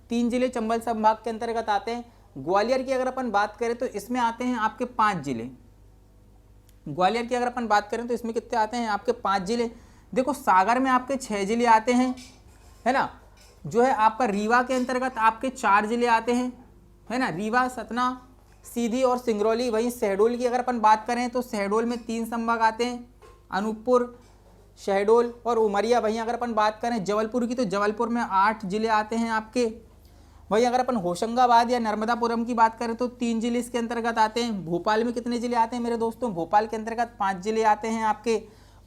A: 3 जिले चंबल संभाग के अंतर्गत आते हैं। ग्वालियर की अगर अपन बात करें तो इसमें आते हैं आपके 5 जिले। ग्वालियर की अगर अपन बात करें तो इसमें कितने आते हैं, आपके 5 जिले। देखो सागर में आपके 6 जिले आते हैं, है ना। जो है आपका रीवा के अंतर्गत आपके 4 जिले आते हैं, है ना, रीवा, सतना, सीधी और सिंगरौली। वहीं शहडोल की अगर अपन बात करें तो शहडोल में 3 संभाग आते हैं, अनूपपुर, शहडोल और उमरिया। वहीं अगर अपन बात करें जबलपुर की, तो जबलपुर में 8 जिले आते हैं आपके। वहीं अगर अपन होशंगाबाद या नर्मदापुरम की बात करें तो 3 जिले इसके अंतर्गत आते हैं। भोपाल में कितने जिले आते हैं मेरे दोस्तों, भोपाल के अंतर्गत 5 जिले आते हैं आपके।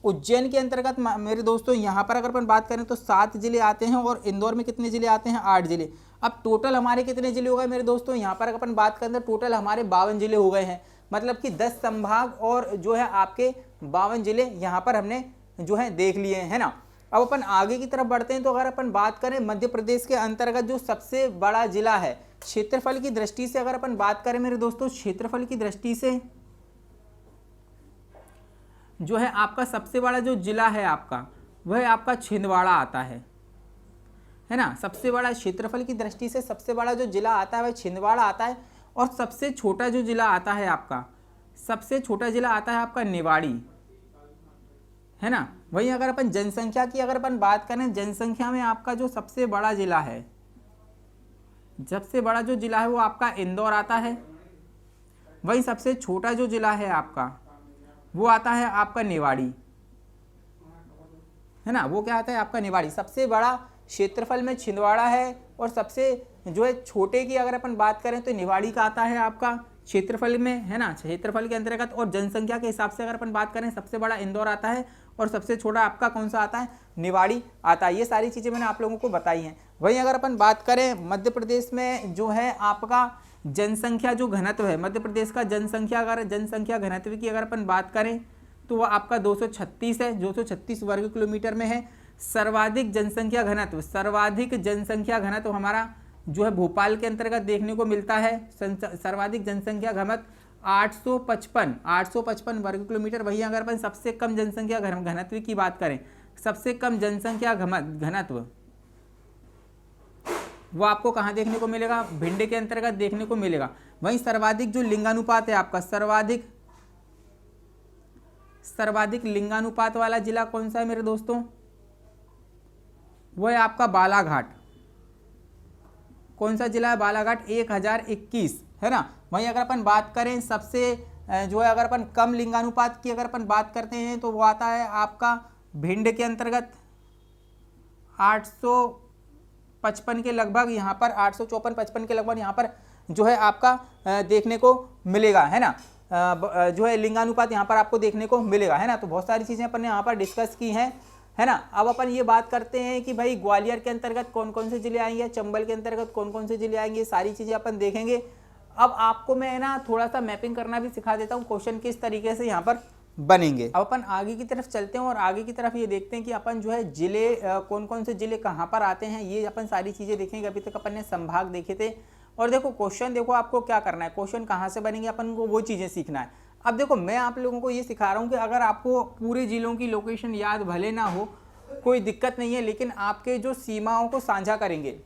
A: उज्जैन के अंतर्गत मेरे दोस्तों यहाँ पर अगर अपन बात करें तो 7 जिले आते हैं। और इंदौर में कितने जिले आते हैं, 8 जिले। अब टोटल हमारे कितने जिले हो गए मेरे दोस्तों, यहाँ पर अगर अपन बात करें तो टोटल हमारे 52 जिले हो गए हैं। मतलब कि 10 संभाग और जो है आपके 52 जिले यहाँ पर हमने जो है देख लिए हैं, है ना। अब अपन आगे की तरफ बढ़ते हैं, तो अगर अपन बात करें मध्य प्रदेश के अंतर्गत जो सबसे बड़ा जिला है क्षेत्रफल की दृष्टि से, अगर अपन बात करें मेरे दोस्तों क्षेत्रफल की दृष्टि से, जो है आपका सबसे बड़ा जो जिला है आपका, वह आपका छिंदवाड़ा आता है ना। सबसे बड़ा क्षेत्रफल की दृष्टि से सबसे बड़ा जो जिला आता है वह छिंदवाड़ा आता है। और सबसे छोटा जो जिला आता है आपका, सबसे छोटा जिला आता है आपका निवाड़ी, है ना। वहीं अगर अपन जनसंख्या की अगर अपन बात करें, जनसंख्या में आपका जो सबसे बड़ा जिला है, सबसे बड़ा जो जिला है वो आपका इंदौर आता है। वहीं सबसे छोटा जो जिला है आपका वो आता है आपका निवाड़ी, है ना। वो क्या आता है आपका निवाड़ी। सबसे बड़ा क्षेत्रफल में छिंदवाड़ा है और सबसे जो है छोटे की अगर अपन बात करें तो निवाड़ी का आता है आपका क्षेत्रफल में, है ना, क्षेत्रफल के अंतर्गत। और जनसंख्या के हिसाब से अगर अपन बात करें, सबसे बड़ा इंदौर आता है और सबसे छोटा आपका कौन सा आता है, निवाड़ी आता है। ये सारी चीज़ें मैंने आप लोगों को बताई हैं। वहीं अगर अपन बात करें मध्य प्रदेश में जो है आपका जनसंख्या जो घनत्व है, मध्य प्रदेश का जनसंख्या, अगर जनसंख्या घनत्व की अगर अपन बात करें तो वह आपका 236 है, 236 वर्ग किलोमीटर में है। सर्वाधिक जनसंख्या घनत्व, सर्वाधिक जनसंख्या घनत्व हमारा जो है भोपाल के अंतर्गत देखने को मिलता है। सर्वाधिक जनसंख्या घनत्व 855 वर्ग किलोमीटर। वहीं अगर अपन सबसे कम जनसंख्या घनत्व की बात करें, सबसे कम जनसंख्या घनत्व वो आपको कहाँ देखने को मिलेगा, भिंड के अंतर्गत देखने को मिलेगा। वहीं सर्वाधिक जो लिंगानुपात है आपका, सर्वाधिक लिंगानुपात वाला जिला कौन सा है मेरे दोस्तों, वो है आपका बालाघाट। कौन सा जिला है, बालाघाट, 1021, है ना। वहीं अगर अपन बात करें सबसे जो है अगर अपन कम लिंगानुपात की अगर अपन बात करते हैं तो वो आता है आपका भिंड के अंतर्गत 855 के लगभग, यहाँ पर 854-55 के लगभग यहाँ पर जो है आपका देखने को मिलेगा, है ना। जो है लिंगानुपात यहाँ पर आपको देखने को मिलेगा, है ना। तो बहुत सारी चीज़ें अपन ने यहाँ पर डिस्कस की हैं, है ना। अब अपन ये बात करते हैं कि भाई ग्वालियर के अंतर्गत कौन कौन से जिले आएंगे, चंबल के अंतर्गत कौन कौन से जिले आएंगे, सारी चीज़ें अपन देखेंगे। अब आपको मैं ना थोड़ा सा मैपिंग करना भी सिखा देता हूँ, क्वेश्चन किस तरीके से यहाँ पर बनेंगे। अब अपन आगे की तरफ चलते हैं और आगे की तरफ ये देखते हैं कि अपन जो है जिले कौन कौन से जिले कहाँ पर आते हैं, ये अपन सारी चीज़ें देखेंगे। अभी तक अपन ने संभाग देखे थे। और देखो क्वेश्चन, देखो आपको क्या करना है, क्वेश्चन कहाँ से बनेंगे अपन को वो चीज़ें सीखना है। अब देखो मैं आप लोगों को ये सिखा रहा हूँ कि अगर आपको पूरे जिलों की लोकेशन याद भले ना हो, कोई दिक्कत नहीं है, लेकिन आपके जो सीमाओं को साझा करेंगे,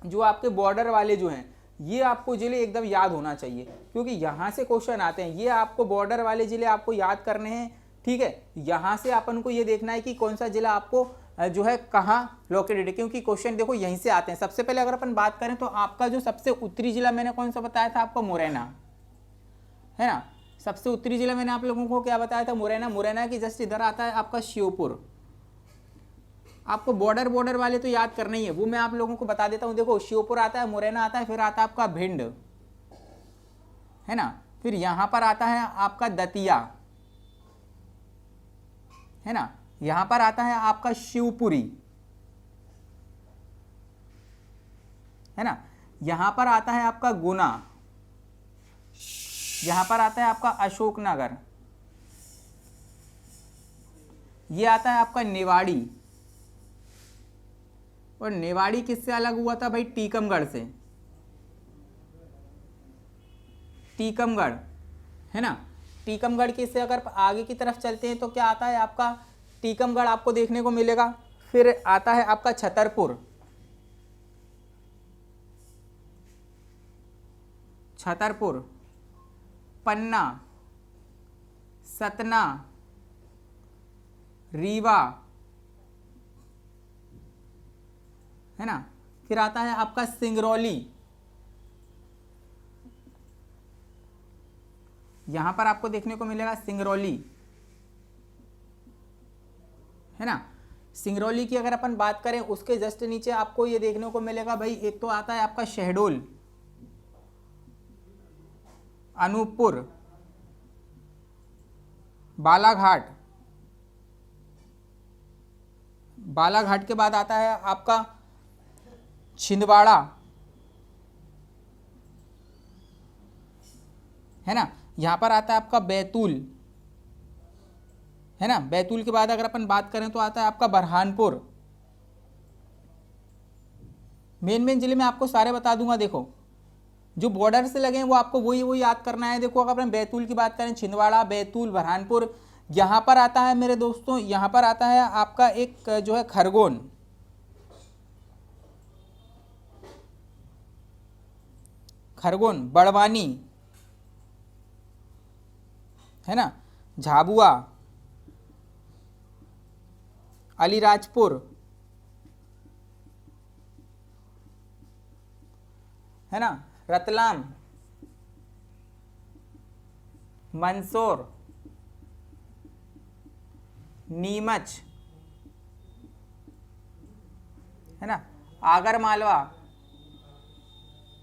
A: जो आपके बॉर्डर वाले जो हैं, ये आपको जिले एकदम याद होना चाहिए, क्योंकि यहाँ से क्वेश्चन आते हैं। ये आपको बॉर्डर वाले जिले आपको याद करने हैं, ठीक है। यहाँ से अपन को ये देखना है कि कौन सा जिला आपको जो है कहाँ लोकेटेड है, क्योंकि क्वेश्चन देखो यहीं से आते हैं। सबसे पहले अगर अपन बात करें तो आपका जो सबसे उत्तरी जिला मैंने कौन सा बताया था आपको, मुरैना, है ना। सबसे उत्तरी जिला मैंने आप लोगों को क्या बताया था, मुरैना। मुरैना की जस्ट इधर आता है आपका श्योपुर, आपको बॉर्डर बॉर्डर वाले तो याद करना ही है, वो मैं आप लोगों को बता देता हूँ। देखो श्योपुर आता है, मुरैना आता है, फिर आता है आपका भिंड, है ना, फिर यहां पर आता है आपका दतिया, है ना, यहां पर आता है आपका शिवपुरी, है ना, यहां पर आता है आपका गुना, यहां पर आता है आपका अशोकनगर, ये आता है आपका निवाड़ी, और निवाड़ी किससे अलग हुआ था भाई? टीकमगढ़ से, टीकमगढ़, है ना। टीकमगढ़ के से अगर आगे की तरफ चलते हैं तो क्या आता है आपका? टीकमगढ़ आपको देखने को मिलेगा। फिर आता है आपका छतरपुर, छतरपुर, पन्ना, सतना, रीवा, है ना, फिर आता है आपका सिंगरौली, यहां पर आपको देखने को मिलेगा सिंगरौली, है ना। सिंगरौली की अगर अपन बात करें, उसके जस्ट नीचे आपको ये देखने को मिलेगा भाई, एक तो आता है आपका शहडोल, अनूपपुर, बालाघाट, बालाघाट के बाद आता है आपका छिंदवाड़ा, है ना, यहां पर आता है आपका बैतूल, है ना, बैतूल के बाद अगर अपन बात करें तो आता है आपका बरहानपुर। मेन मेन जिले में आपको सारे बता दूंगा। देखो जो बॉर्डर से लगे हैं वो आपको वही याद करना है। देखो अगर अपन बैतूल की बात करें, छिंदवाड़ा, बैतूल, बरहानपुर, यहां पर आता है मेरे दोस्तों, यहां पर आता है आपका एक जो है खरगोन, खरगोन, बड़वानी, है ना, झाबुआ, अलीराजपुर, है ना, रतलाम, मंदसौर, नीमच, है ना, आगर मालवा,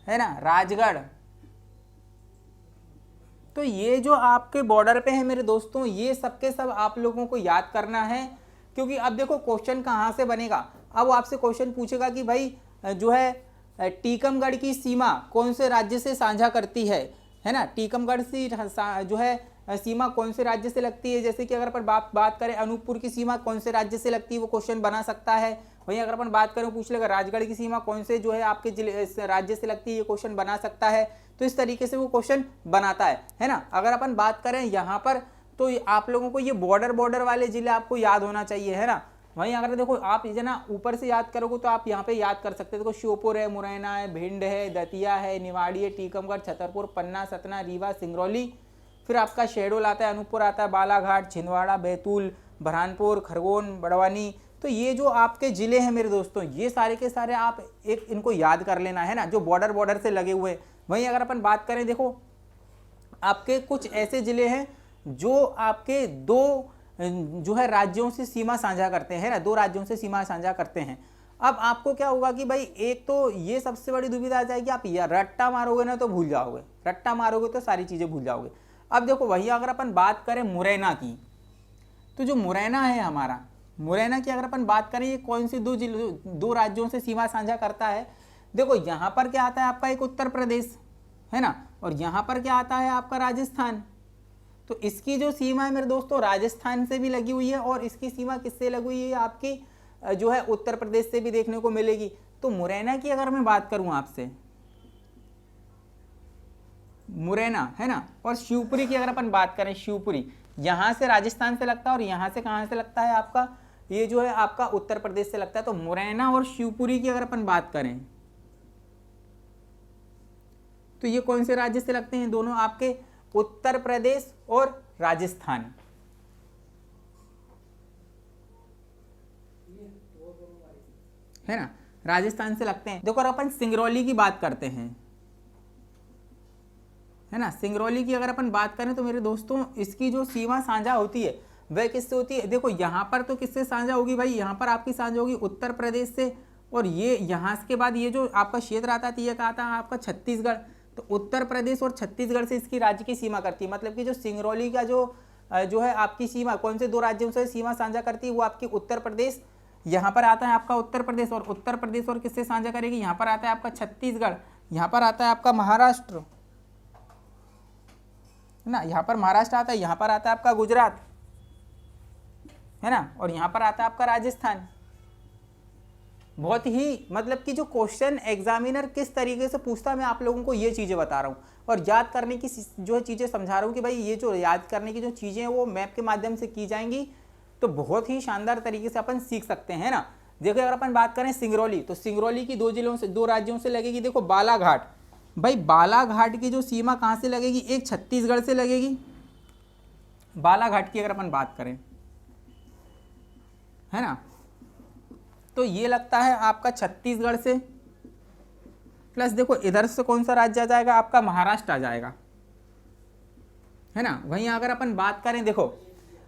A: है ना, राजगढ़। तो ये जो आपके बॉर्डर पे है मेरे दोस्तों, ये सबके सब आप लोगों को याद करना है, क्योंकि अब देखो क्वेश्चन कहाँ से बनेगा। अब वो आपसे क्वेश्चन पूछेगा कि भाई जो है टीकमगढ़ की सीमा कौन से राज्य से साझा करती है ना, टीकमगढ़ से जो है सीमा कौन से राज्य से लगती है। जैसे कि अगर अपन बात करें अनूपपुर की सीमा कौन से राज्य से लगती है, वो क्वेश्चन बना सकता है। वहीं अगर अपन बात करें, पूछ लेगा राजगढ़ की सीमा कौन से जो है आपके जिले राज्य से लगती है, ये क्वेश्चन बना सकता है। तो इस तरीके से वो क्वेश्चन बनाता है ना। अगर अपन बात करें यहाँ पर, तो आप लोगों को ये बॉर्डर वाले जिले आपको याद होना चाहिए, है ना। वहीं अगर देखो आप ये ना ऊपर से याद करोगे तो आप यहाँ पे याद कर सकते हो। देखो श्योपुर है, मुरैना है, भिंड है, दतिया है, निवाड़ी है, टीकमगढ़, छतरपुर, पन्ना, सतना, रीवा, सिंगरौली, फिर आपका शहडोल आता है, अनूपपुर आता है, बालाघाट, छिंदवाड़ा, बैतूल, बरहानपुर, खरगोन, बड़वानी। तो ये जो आपके जिले हैं मेरे दोस्तों, ये सारे के सारे आप एक इनको याद कर लेना, है ना, जो बॉर्डर से लगे हुए। वहीं अगर अपन बात करें, देखो आपके कुछ ऐसे जिले हैं जो आपके दो जो है राज्यों से सीमा साझा करते हैं ना, दो राज्यों से सीमा साझा करते हैं। अब आपको क्या होगा कि भाई एक तो ये सबसे बड़ी दुविधा आ जाएगी, आप या रट्टा मारोगे ना तो भूल जाओगे, रट्टा मारोगे तो सारी चीजें भूल जाओगे। अब देखो वही अगर अपन बात करें मुरैना की, तो जो मुरैना है हमारा, मुरैना की अगर अपन बात करें, ये कौन सी दो राज्यों से सीमा साझा करता है। देखो यहां पर क्या आता है आपका एक उत्तर प्रदेश, है ना, और यहां पर क्या आता है आपका राजस्थान। तो इसकी जो सीमा है मेरे दोस्तों राजस्थान से भी लगी हुई है, और इसकी सीमा किससे लगी हुई है आपकी जो है उत्तर प्रदेश से भी देखने को मिलेगी। तो मुरैना की अगर मैं बात करूं आपसे, मुरैना, है ना, और शिवपुरी की अगर अपन बात करें, शिवपुरी यहां से राजस्थान से लगता है, और यहां से कहां से लगता है आपका, ये जो है आपका उत्तर प्रदेश से लगता है। तो मुरैना और शिवपुरी की अगर अपन बात करें तो ये कौन से राज्य से लगते हैं? दोनों आपके उत्तर प्रदेश और राजस्थान, है ना, राजस्थान से लगते हैं। देखो अगर अपन सिंगरौली की बात करते हैं, है ना, सिंगरौली की अगर अपन बात करें तो मेरे दोस्तों इसकी जो सीमा साझा होती है वह किससे होती है? देखो यहाँ पर तो किससे साझा होगी भाई, यहाँ पर आपकी साझा होगी उत्तर प्रदेश से, और ये यहाँ के बाद ये जो आपका क्षेत्र आता है ये आता है आपका छत्तीसगढ़। तो उत्तर प्रदेश और छत्तीसगढ़ से इसकी राज्य की सीमा करती है, मतलब कि जो सिंगरौली का जो है आपकी सीमा कौन से दो राज्यों से सीमा साझा करती है, वो आपकी उत्तर प्रदेश, यहाँ पर आता है आपका उत्तर प्रदेश, और उत्तर प्रदेश और किससे साझा करेगी, यहाँ पर आता है आपका छत्तीसगढ़, यहाँ पर आता है आपका महाराष्ट्र, है ना, यहाँ पर महाराष्ट्र आता है, यहाँ पर आता है आपका गुजरात, है ना, और यहाँ पर आता है आपका राजस्थान। बहुत ही मतलब कि जो क्वेश्चन एग्जामिनर किस तरीके से पूछता है, मैं आप लोगों को ये चीज़ें बता रहा हूँ, और याद करने की जो है चीज़ें समझा रहा हूँ कि भाई ये जो याद करने की जो चीज़ें हैं वो मैप के माध्यम से की जाएंगी, तो बहुत ही शानदार तरीके से अपन सीख सकते हैं ना। देखो अगर अपन बात करें सिंगरौली, तो सिंगरौली की दो राज्यों से लगेगी, देखो बालाघाट, भाई बालाघाट की जो सीमा कहाँ से लगेगी, एक छत्तीसगढ़ से लगेगी, बालाघाट की अगर अपन बात करें, है ना, तो ये लगता है आपका छत्तीसगढ़ से, प्लस देखो इधर से कौन सा राज्य आ जाएगा, आपका महाराष्ट्र आ जाएगा, है ना। वहीं अगर अपन बात करें, देखो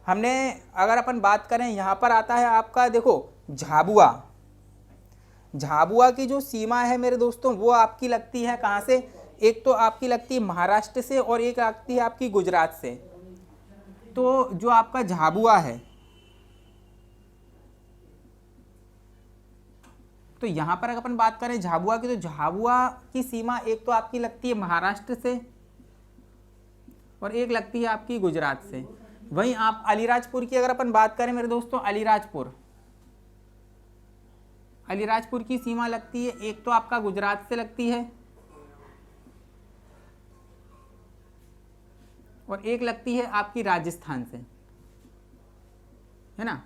A: हमने अगर अपन बात करें यहाँ पर आता है आपका देखो झाबुआ, झाबुआ की जो सीमा है मेरे दोस्तों वो आपकी लगती है कहाँ से, एक तो आपकी लगती है महाराष्ट्र से और एक लगती है आपकी गुजरात से। तो जो आपका झाबुआ है, तो यहाँ पर अगर अपन बात करें झाबुआ की, तो झाबुआ की सीमा एक तो आपकी लगती है महाराष्ट्र से और एक लगती है आपकी गुजरात से। वहीं आप अलीराजपुर की अगर अपन बात करें मेरे दोस्तों, अलीराजपुर की सीमा लगती है एक तो आपका गुजरात से लगती है और एक लगती है आपकी राजस्थान से, है ना।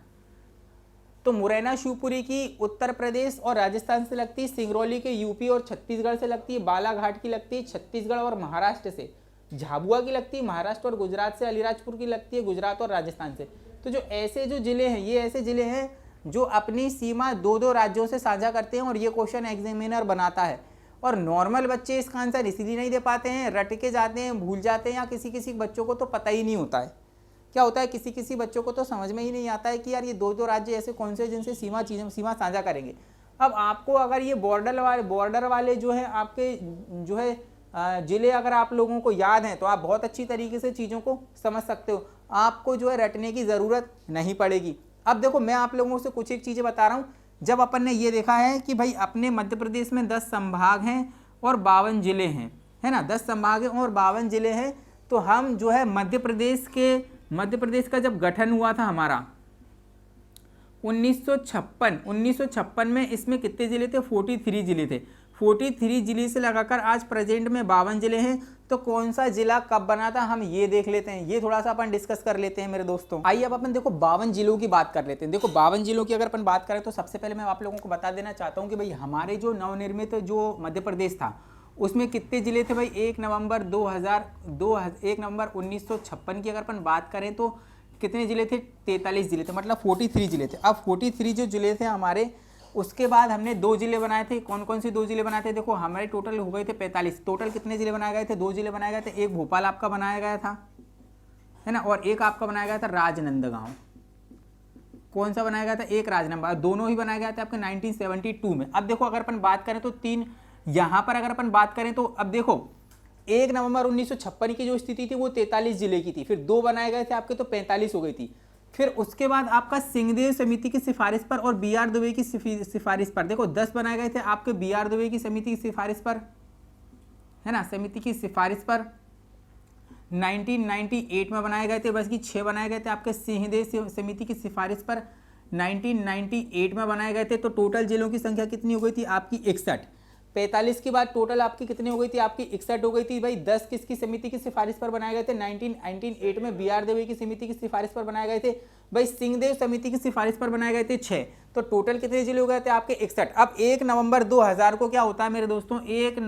A: तो मुरैना शिवपुरी की उत्तर प्रदेश और राजस्थान से लगती है, सिंगरौली के यूपी और छत्तीसगढ़ से लगती है, बालाघाट की लगती है छत्तीसगढ़ और महाराष्ट्र से, झाबुआ की लगती है महाराष्ट्र और गुजरात से, अलीराजपुर की लगती है गुजरात और राजस्थान से। तो जो ऐसे जो जिले हैं, ये ऐसे जिले हैं जो अपनी सीमा दो दो राज्यों से साझा करते हैं, और ये क्वेश्चन एग्जामिनर बनाता है। और नॉर्मल बच्चे इसका आंसर इसलिए नहीं दे पाते हैं, रट के जाते हैं, भूल जाते हैं, या किसी किसी बच्चों को तो पता ही नहीं होता है। क्या होता है, किसी किसी बच्चों को तो समझ में ही नहीं आता है कि यार ये दो दो राज्य ऐसे कौन से जिनसे सीमा साझा करेंगे। अब आपको अगर ये बॉर्डर वाले जो है आपके जो है जिले अगर आप लोगों को याद हैं, तो आप बहुत अच्छी तरीके से चीज़ों को समझ सकते हो, आपको जो है रटने की ज़रूरत नहीं पड़ेगी। अब देखो मैं आप लोगों से कुछ एक चीज़ें बता रहा हूँ। जब अपन ने ये देखा है कि भाई अपने मध्य प्रदेश में 10 संभाग हैं और 52 जिले हैं, है ना, 10 संभाग हैं और 52 जिले हैं, तो हम जो है मध्य प्रदेश का जब गठन हुआ था हमारा 1956 में, इसमें कितने जिले थे, 43 जिले थे। 43 जिले से लगाकर आज प्रेजेंट में 52 जिले हैं। तो कौन सा जिला कब बना था हम ये देख लेते हैं, ये थोड़ा सा अपन डिस्कस कर लेते हैं मेरे दोस्तों। आइए अब अपन देखो 52 जिलों की बात कर लेते हैं। देखो 52 जिलों की अगर अपन बात करें तो सबसे पहले मैं आप लोगों को बता देना चाहता हूँ कि भाई हमारे जो नवनिर्मित जो मध्य प्रदेश था उसमें कितने जिले थे भाई। 1 नवंबर 1956 की अगर अपन बात करें तो कितने जिले थे, 43 जिले थे, मतलब 43 जिले थे। अब 43 जो जिले थे हमारे, उसके बाद हमने 2 जिले बनाए थे। कौन कौन से 2 जिले बनाए थे, देखो हमारे टोटल हो गए थे 45। टोटल कितने जिले बनाए गए थे, 2 जिले बनाए गए थे। एक भोपाल आपका बनाया गया था, है ना, और एक आपका बनाया गया था राजनांदगांव। कौन सा बनाया गया था, एक राजनांदगांव, दोनों ही बनाए गए थे आपके 1972 में। अब देखो अगर अपन बात करें तो 3 यहाँ पर अगर अपन बात करें तो अब देखो 1 नवंबर 1956 की जो स्थिति थी वो 43 जिले की थी, फिर 2 बनाए गए थे आपके तो 45 हो गई थी। फिर उसके बाद आपका सिंहदेव समिति की सिफारिश पर और बी आर दुबे की सिफारिश पर देखो 10 बनाए गए थे आपके बी आर दुबे की समिति की सिफारिश पर, है ना, समिति की सिफारिश पर 1998 में बनाए गए थे। बस की 6 बनाए गए थे आपके सिंहदेव समिति की सिफारिश पर 1998 में बनाए गए थे। तो टोटल जिलों की संख्या कितनी हो गई थी आपकी 61। 45 के बाद टोटल आपकी कितनी हो गई थी, आपकी 61 हो गई थी भाई। 10 किसकी समिति की सिफारिश पर बनाए गए थे, 1998 में बी आर दुबे की समिति की सिफारिश पर बनाए गए थे भाई। सिंहदेव समिति की सिफारिश पर बनाए गए थे 6। तो टोटल कितने जिले हो गए थे आपके 61। अब 1 नवंबर 2000 को क्या होता है मेरे दोस्तों, 1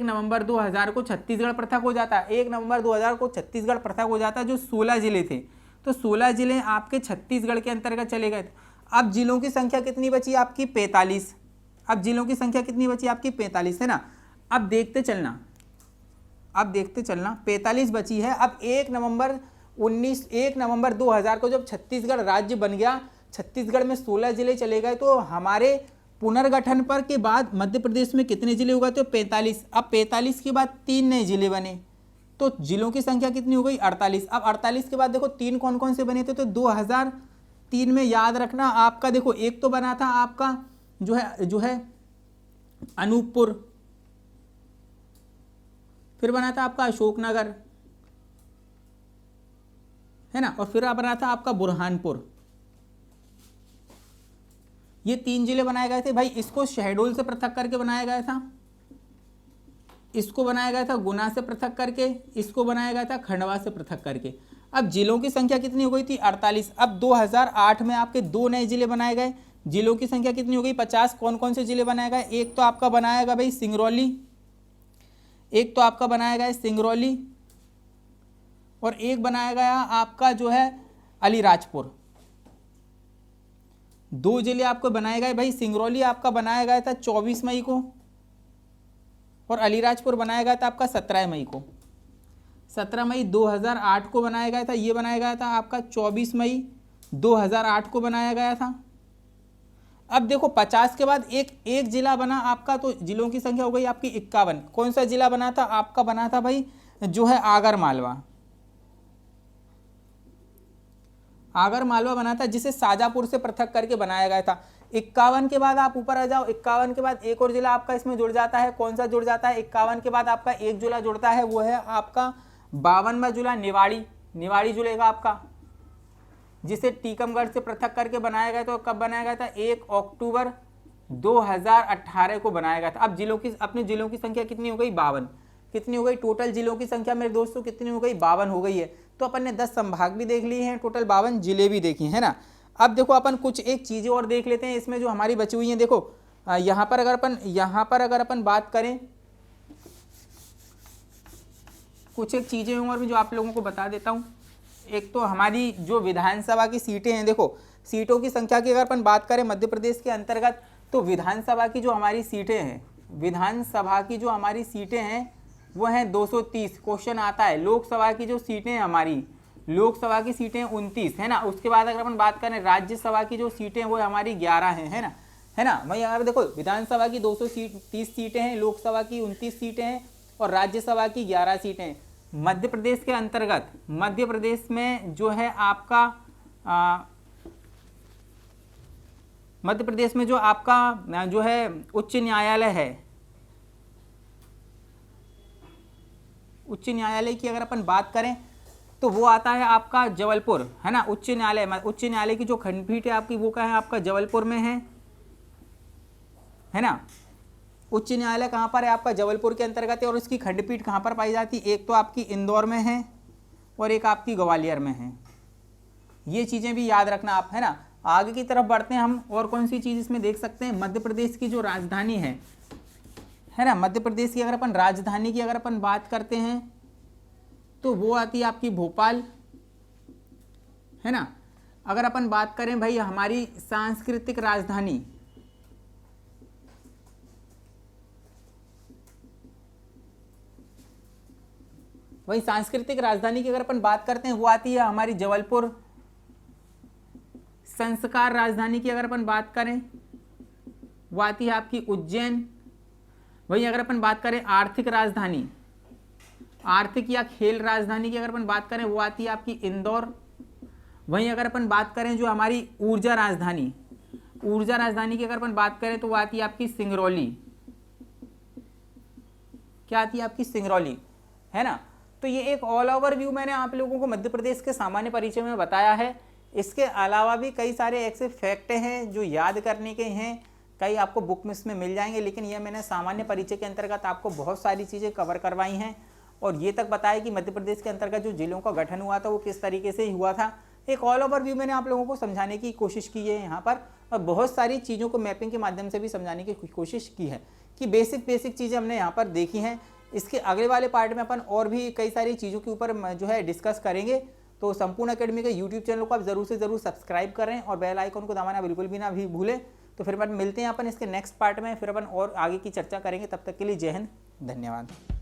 A: नवंबर 2000 को छत्तीसगढ़ पृथक हो जाता है। 1 नवंबर 2000 को छत्तीसगढ़ पृथक हो जाता है। जो 16 जिले थे, तो 16 जिले आपके छत्तीसगढ़ के अंतर्गत चले गए। अब जिलों की संख्या कितनी बची आपकी 45। अब जिलों की संख्या कितनी बची आपकी 45, है ना। अब देखते चलना 45 बची है। अब 1 नवंबर 1 नवंबर 2000 को जब छत्तीसगढ़ राज्य बन गया, छत्तीसगढ़ में 16 जिले चले गए, तो हमारे पुनर्गठन पर के बाद मध्य प्रदेश में कितने जिले हो गए? तो 45। अब 45 के बाद 3 नए जिले बने, तो जिलों की संख्या कितनी हो गई? 48। अब 48 के बाद देखो 3 कौन कौन से बने थे? तो 2003 में याद रखना आपका, देखो एक तो बना था आपका जो है अनूपपुर, फिर बना था आपका अशोकनगर, है ना, और फिर बना था आपका बुरहानपुर। ये 3 जिले बनाए गए थे भाई। इसको शहडोल से पृथक करके बनाया गया था, इसको बनाया गया था गुना से पृथक करके, इसको बनाया गया था खंडवा से पृथक करके। अब जिलों की संख्या कितनी हो गई थी? 48। अब 2008 में आपके 2 नए जिले बनाए गए, जिलों की संख्या कितनी हो गई? 50। कौन कौन से जिले बनाए गए? एक तो आपका बनाया गया भाई सिंगरौली, एक तो आपका बनाया गया सिंगरौली, और एक बनाया गया आपका जो है अलीराजपुर। 2 जिले आपको बनाए गए भाई। सिंगरौली आपका बनाया गया था 24 मई को, और अलीराजपुर बनाया गया था आपका 17 मई को। 17 मई 2008 को बनाया गया था। ये बनाया गया था आपका 24 मई 2008 को बनाया गया था। अब देखो 50 के बाद एक जिला बना आपका, तो जिलों की संख्या हो गई आपकी 51। कौन सा जिला बना था? आपका बना था भाई जो है आगर मालवा। आगर मालवा बना था, जिसे शाजापुर से पृथक करके बनाया गया था। 51 के बाद आप ऊपर आ जाओ, 51 के बाद एक और जिला आपका इसमें जुड़ जाता है। कौन सा जुड़ जाता है? 51 के बाद आपका एक जिला जुड़ता है, वो है आपका 52वां जिला निवाड़ी। निवाड़ी जुड़ेगा आपका, जिसे टीकमगढ़ से पृथक करके बनाया गया। तो कब बनाया गया था? 1 अक्टूबर 2018 को बनाया गया था। अब अपने जिलों की संख्या कितनी हो गई? 52। कितनी हो गई? टोटल जिलों की संख्या मेरे दोस्तों कितनी हो गई? 52 हो गई है। तो अपन ने 10 संभाग भी देख लिए हैं, टोटल 52 जिले भी देखी है ना। अब देखो अपन कुछ एक चीजें और देख लेते हैं इसमें जो हमारी बची हुई हैं। देखो यहाँ पर अगर अपन बात करें, कुछ एक चीजें और भी जो आप लोगों को बता देता हूँ। एक तो हमारी जो विधानसभा की सीटें हैं, देखो सीटों की संख्या की अगर अपन बात करें मध्य प्रदेश के अंतर्गत, तो विधानसभा की जो हमारी सीटें हैं, विधानसभा की जो हमारी सीटें हैं वो हैं 230। क्वेश्चन आता है। लोकसभा की जो सीटें हैं हमारी, लोकसभा की सीटें 29 है ना। उसके बाद अगर अपन बात करें राज्यसभा की जो सीटें वो हमारी 11 हैं, है ना। वही अगर देखो विधानसभा की 230 सीटें हैं, लोकसभा की 29 सीटें हैं, और राज्यसभा की 11 सीटें हैं। मध्य प्रदेश के अंतर्गत, मध्य प्रदेश में जो है आपका मध्य प्रदेश में जो आपका जो है उच्च न्यायालय है, उच्च न्यायालय की अगर अपन बात करें तो वो आता है आपका जबलपुर, है ना। उच्च न्यायालय की जो खंडपीठ है आपकी वो क्या है? आपका जबलपुर में है ना। उच्च न्यायालय कहाँ पर है? आपका जबलपुर के अंतर्गत है। और उसकी खंडपीठ कहाँ पर पाई जाती है? एक तो आपकी इंदौर में है और एक आपकी ग्वालियर में है। ये चीज़ें भी याद रखना आप, है ना। आगे की तरफ बढ़ते हैं हम, और कौन सी चीज़ इसमें देख सकते हैं? मध्य प्रदेश की जो राजधानी है ना, मध्य प्रदेश की अगर अपन राजधानी की अगर अपन बात करते हैं तो वो आती है आपकी भोपाल, है ना। अगर अपन बात करें भाई हमारी सांस्कृतिक राजधानी, वही सांस्कृतिक राजधानी की अगर अपन बात करते हैं वो आती है हमारी जबलपुर। संस्कार राजधानी की अगर अपन बात करें वो आती है आपकी उज्जैन। वही अगर अपन बात करें आर्थिक राजधानी, आर्थिक या खेल राजधानी की अगर अपन बात करें वो आती है आपकी इंदौर। वहीं अगर अपन बात करें जो हमारी ऊर्जा राजधानी की अगर अपन बात करें तो वो आती है आपकी सिंगरौली। क्या आती है? आपकी सिंगरौली, है ना। तो ये एक ऑल ओवर व्यू मैंने आप लोगों को मध्य प्रदेश के सामान्य परिचय में बताया है। इसके अलावा भी कई सारे ऐसे फैक्ट हैं जो याद करने के हैं, कई आपको बुक में इसमें मिल जाएंगे, लेकिन ये मैंने सामान्य परिचय के अंतर्गत आपको बहुत सारी चीज़ें कवर करवाई हैं और ये तक बताया कि मध्य प्रदेश के अंतर्गत जो जिलों का गठन हुआ था वो किस तरीके से हुआ था। एक ऑल ओवर व्यू मैंने आप लोगों को समझाने की कोशिश की है यहाँ पर, और बहुत सारी चीज़ों को मैपिंग के माध्यम से भी समझाने की कोशिश की है कि बेसिक चीज़ें हमने यहाँ पर देखी हैं। इसके अगले वाले पार्ट में अपन और भी कई सारी चीज़ों के ऊपर जो है डिस्कस करेंगे। तो संपूर्ण अकेडमी के यूट्यूब चैनल को आप जरूर से ज़रूर सब्सक्राइब करें और बेल आइकन को दबाना बिल्कुल भी ना भी भूलें। तो फिर अपन मिलते हैं अपन इसके नेक्स्ट पार्ट में, फिर अपन और आगे की चर्चा करेंगे। तब तक के लिए जय हिंद, धन्यवाद।